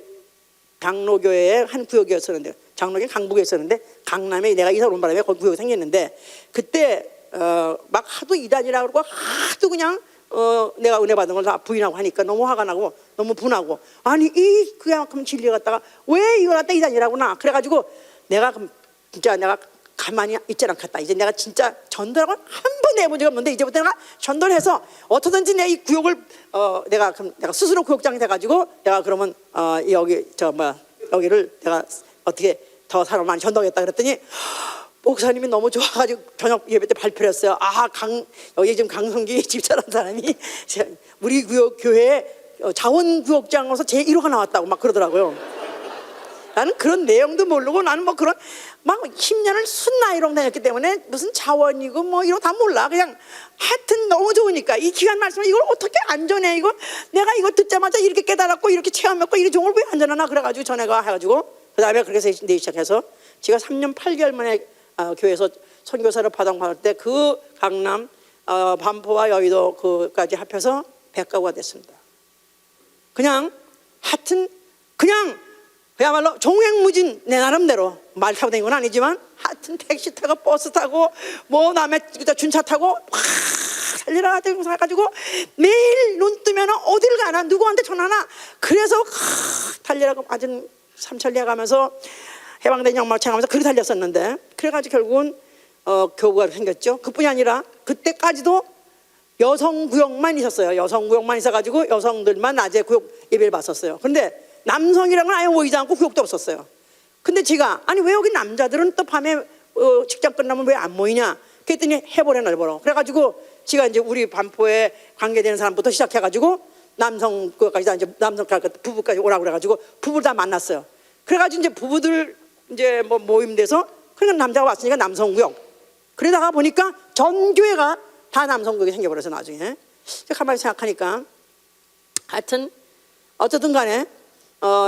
장로교회의 한 구역이었었는데, 장로교회 강북에 있었는데 강남에 내가 이사 온 바람에 거기 구역이 생겼는데, 그때 막 하도 이단이라고 그러고 하도 그냥 내가 은혜 받은 걸 다 부인하고 하니까 너무 화가 나고 너무 분하고, 아니 이 그만큼 진리 갖다가 왜 이걸 갖다 이단이라고나, 그래가지고 내가 진짜 내가 가만히 있지 않겠다. 이제 내가 진짜 전도라고 한 번도 해본 적이 없는데 이제부터 내가 전도를 해서 어떻든지 내 이 구역을 내가 스스로 구역장이 돼가지고 내가 그러면 여기를 내가 어떻게 더 사람 많이 전도하겠다 그랬더니 목사님이 너무 좋아가지고 저녁 예배 때 발표를 했어요. 여기 지금 강성기 집사라는 사람이 우리 교회 자원구역장으로서 제1호가 나왔다고 막 그러더라고요. 나는 그런 내용도 모르고, 나는 뭐 그런 막 10년을 순 나이로 다녔기 때문에 무슨 자원이고 뭐 이런 거 다 몰라. 그냥 하여튼 너무 좋으니까 이 기간 말씀을 이걸 어떻게 안 전해, 이거 내가 이거 듣자마자 이렇게 깨달았고 이렇게 체험했고 이런 좋은 걸 왜 안 전하나, 그래가지고 전해가 해가지고 그 다음에 그렇게 해서 내기 시작해서 제가 3년 8개월 만에 교회에서 선교사를 받을 때 그 강남 반포와 여의도 그까지 합해서 100가구가 됐습니다. 그냥 하여튼 그냥 그야말로 종횡무진, 내 나름대로 말 타고 다니는 건 아니지만 하여튼 택시 타고 버스 타고 뭐 남의 준차 타고 막 달리라 해가지고 매일 눈 뜨면 어딜 가나 누구한테 전화나, 그래서 달리라고 아주 삼천리에 가면서 해방된 영막 챙하면서 그렇게 달렸었는데, 그래가지고 결국은 교구가 생겼죠. 그뿐이 아니라 그때까지도 여성구역만 있었어요. 여성구역만 있어가지고 여성들만 낮에 구역 예배를 봤었어요. 그런데 남성이랑은 아예 모이지 않고 구역도 없었어요. 근데 제가 아니 왜 여기 남자들은 또 밤에 직장 끝나면 왜 안 모이냐 그랬더니 해보래 넓어로, 그래가지고 제가 이제 우리 반포에 관계되는 사람부터 시작해가지고 남성 그까지 이제 남성 부부까지 오라고 그래가지고 부부를 다 만났어요. 그래가지고 이제 부부들 이제 뭐 모임돼서 그러니까 남자가 왔으니까 남성구역, 그러다가 보니까 전 교회가 다 남성구역이 생겨버려서 나중에 가만히 생각하니까 하여튼 어쨌든 간에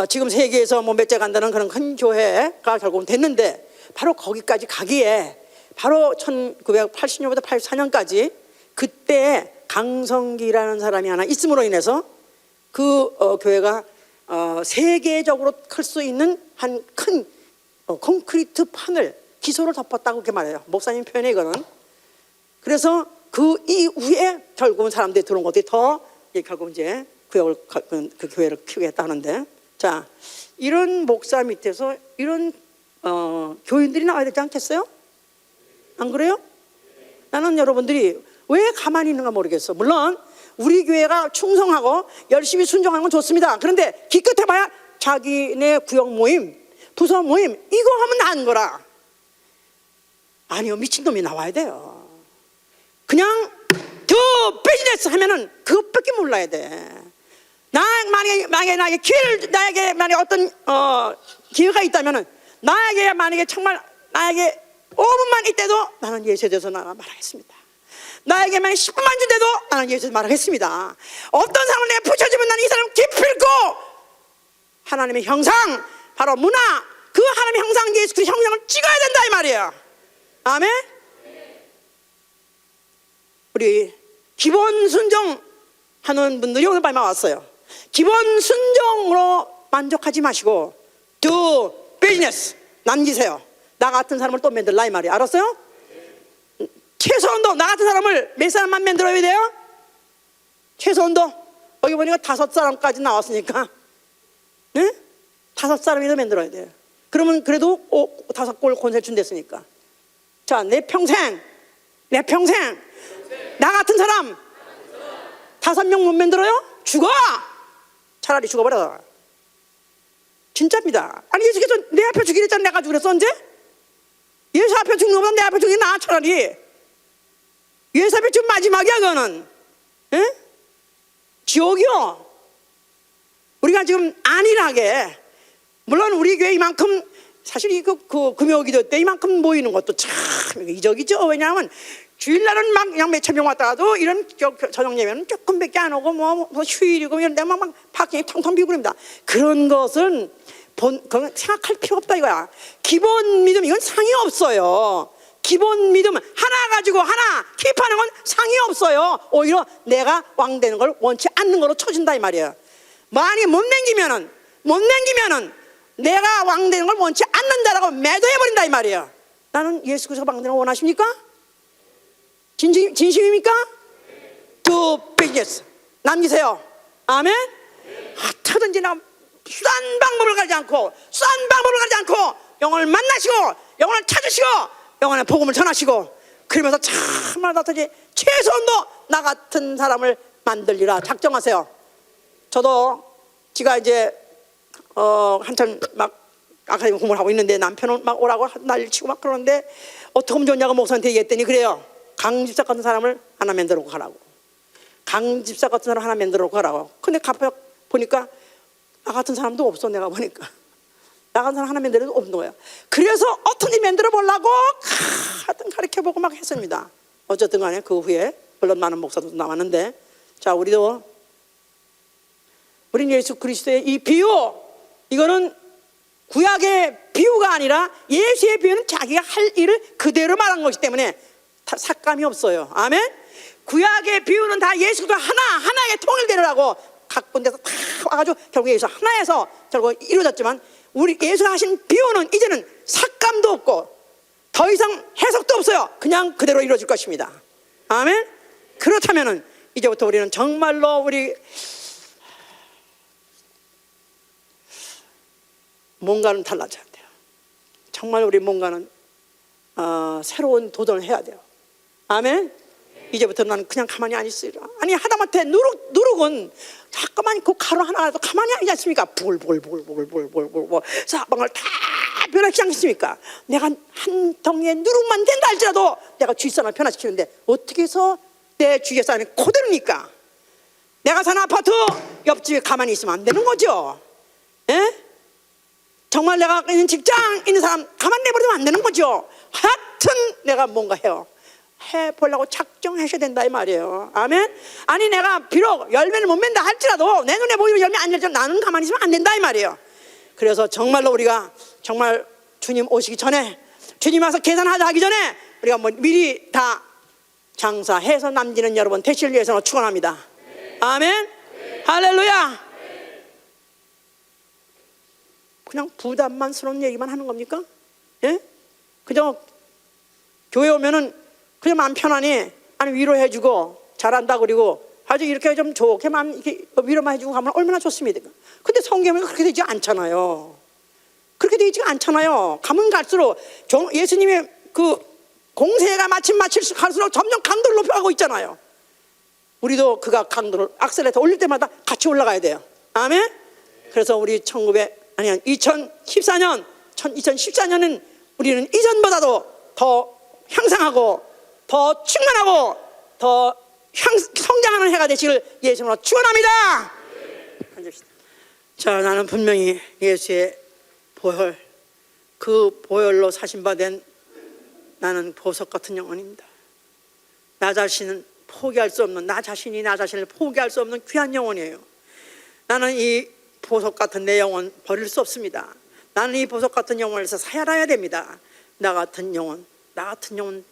지금 세계에서 뭐 몇째 간다는 그런 큰 교회가 결국은 됐는데, 바로 거기까지 가기에 바로 1980년부터 84년까지 그때 강성기라는 사람이 하나 있음으로 인해서 그 교회가 세계적으로 클 수 있는 한 큰 콘크리트 판을 기소를 덮었다고 그렇게 말해요. 목사님 표현에 이거는. 그래서 그 이후에 결국은 사람들이 들어온 것들이 더 결국 이제 그 교회를 키우겠다 하는데, 자 이런 목사 밑에서 이런 교인들이 나와야 되지 않겠어요? 안 그래요? 나는 여러분들이 왜 가만히 있는가 모르겠어. 물론 우리 교회가 충성하고 열심히 순종하는 건 좋습니다. 그런데 기껏해봐야 자기네 구역 모임, 부서 모임 이거 하면 안 거라. 아니요, 미친놈이 나와야 돼요. 그냥 더 비즈니스 하면은 그것밖에 몰라야 돼. 만약에 나에게 만약에 어떤 기회가 있다면은 만약에 정말 나에게 5분만 있대도 나는 예수에 대해서 말하겠습니다. 나에게 만약 10분만 준대도 나는 예수에 대해서 말하겠습니다. 어떤 사람을 내가 붙여주면 나는 이 사람 기필코 하나님의 형상, 바로 문화, 그 하나님의 형상 예수 그리스도의 형상을 찍어야 된다 이 말이에요. 아멘. 우리 기본 순종하는 분들이 오늘 밤에 왔어요. 기본 순종으로 만족하지 마시고 두 비즈니스 남기세요. 나 같은 사람을 또 만들라 이 말이에요. 알았어요? 최소한도 나 같은 사람을 몇 사람만 만들어야 돼요? 최소한도 여기 보니까 5사람까지 나왔으니까, 네? 5사람이나 만들어야 돼요. 그러면 그래도 5골 권세 준댔으니까. 자, 내 평생 나 같은 사람 5명 못 만들어요? 죽어! 차라리 죽어버려. 진짜입니다. 아니 예수께서 내 앞에 죽이랬잖아. 내가 죽였어 언제? 예수 앞에 죽는 것보다 내 앞에 죽이는 게 나아. 차라리 예수 앞에 지금 마지막이야 그거는. 에? 지옥이요. 우리가 지금 안일하게, 물론 우리 교회 이만큼 사실 그 금요기도 때 이만큼 모이는 것도 참 이적이죠. 왜냐하면 주일날은 막 그냥 몇천 명 왔다가도 이런 저녁 예배는 조금밖에 안 오고 뭐 휴일이고 이런 데만 막 파킹이 텅텅 비고 그럽니다. 그런 것은 그건 생각할 필요 없다 이거야. 기본 믿음 이건 상이 없어요. 기본 믿음 하나 가지고 하나 킵하는 건 상이 없어요. 오히려 내가 왕 되는 걸 원치 않는 걸로 쳐준다 이 말이에요. 많이 못 남기면은 내가 왕 되는 걸 원치 않는다라고 매도해버린다 이 말이에요. 나는 예수 그리스도 왕 되는 걸 원하십니까? 진심입니까? 두 비즈니스 남기세요. 아멘. 어떻게든지 나 수단 방법을 가지 않고 영혼을 만나시고 영혼을 찾으시고 영혼의 복음을 전하시고 그러면서 참말 다투지 최소한도 나 같은 사람을 만들리라 작정하세요. 저도 제가 이제 한참 막 아카데미 공부를 하고 있는데 남편은 막 오라고 난리치고 막 그러는데 어떻게 하면 좋냐고 목사한테 얘기했더니 그래요. 강집사 같은 사람을 하나 만들어 가라고. 강집사 같은 사람 하나 만들어 가라고. 근데 가끔 보니까 나 같은 사람도 없어. 내가 보니까 나 같은 사람 하나 만들어도 없는 거야. 그래서 어떤 일 만들어 보려고 하여튼 가르쳐보고 막 했습니다. 어쨌든 간에 그 후에 물론 많은 목사도 남았는데 자 우린 예수 그리스도의 이 비유 이거는 구약의 비유가 아니라 예수의 비유는 자기가 할 일을 그대로 말한 것이기 때문에 삭감이 없어요. 아멘. 구약의 비유는 다 예수 그리스도 하나의 통일되라고 각 군데서 다 와가지고 결국에 예수 하나에서 결국 이루어졌지만 우리 예수가 하신 비유는 이제는 삭감도 없고 더 이상 해석도 없어요. 그냥 그대로 이루어질 것입니다. 아멘. 그렇다면은 이제부터 우리는 정말로 우리 뭔가는 달라져야 돼요. 정말 우리 뭔가는 새로운 도전을 해야 돼요. 아멘. 이제부터 나는 그냥 가만히 안 있으리라. 아니 하다못해 누룩은 자꾸만 그 가루 하나라도 가만히 아니지 않습니까? 보글보글 사방을 다 변화시키지 않겠습니까? 내가 한 덩이의 누룩만 된다 할지라도 내가 주위 사람을 변화시키는데 어떻게 해서 내 주위 사람이 그대로입니까? 내가 사는 아파트 옆집에 가만히 있으면 안 되는 거죠. 에? 정말 내가 있는 직장 있는 사람 가만히 내버리면 안 되는 거죠. 하여튼 내가 뭔가 해보려고 작정하셔야 된다 이 말이에요. 아멘. 아니 내가 비록 열매를 못 맺는다 할지라도 내 눈에 보이는 열매 안 열지라도 나는 가만히 있으면 안 된다 이 말이에요. 그래서 정말로 우리가 정말 주님 오시기 전에 주님 와서 계산하자 하기 전에 우리가 뭐 미리 다 장사해서 남기는 여러분 되시길 위해서 축원합니다. 아멘. 할렐루야. 그냥 부담만스러운 얘기만 하는 겁니까? 예? 그냥 교회 오면은 그냥 마음 편안히 아니 위로해주고 잘한다 그리고 아주 이렇게 좀 좋게 마음 이렇게 위로만 해주고 가면 얼마나 좋습니까? 근데 성경에 그렇게 되지 않잖아요. 그렇게 되지 않잖아요. 가면 갈수록 예수님의 그 공세가 갈수록 점점 강도를 높여가고 있잖아요. 우리도 그가 강도를 악셀레터 올릴 때마다 같이 올라가야 돼요. 아멘. 그래서 우리 2014년은 우리는 이전보다도 더 향상하고 더 충만하고 더 성장하는 해가 되시길 예수님으로 축원합니다. 앉읍시다. 자, 나는 분명히 예수의 보혈, 그 보혈로 사신받은 나는 보석 같은 영혼입니다. 나 자신은 포기할 수 없는, 나 자신을 포기할 수 없는 귀한 영혼이에요. 나는 이 보석 같은 내 영혼 버릴 수 없습니다. 나는 이 보석 같은 영혼에서 살아야 됩니다. 나 같은 영혼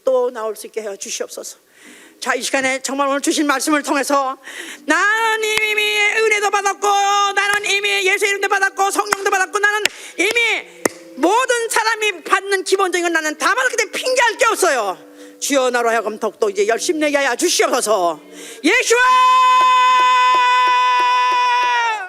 또 나올 수 있게 해 주시옵소서. 자, 이 시간에 정말 오늘 주신 말씀을 통해서 나는 이미 은혜도 받았고 나는 이미 예수의 이름도 받았고 성령도 받았고 나는 이미 모든 사람이 받는 기본적인 건 나는 다 받았기 때문에 핑계할 게 없어요. 주여 나로 하여금 더욱더 이제 열심히 내게 하여 주시옵소서. 예수와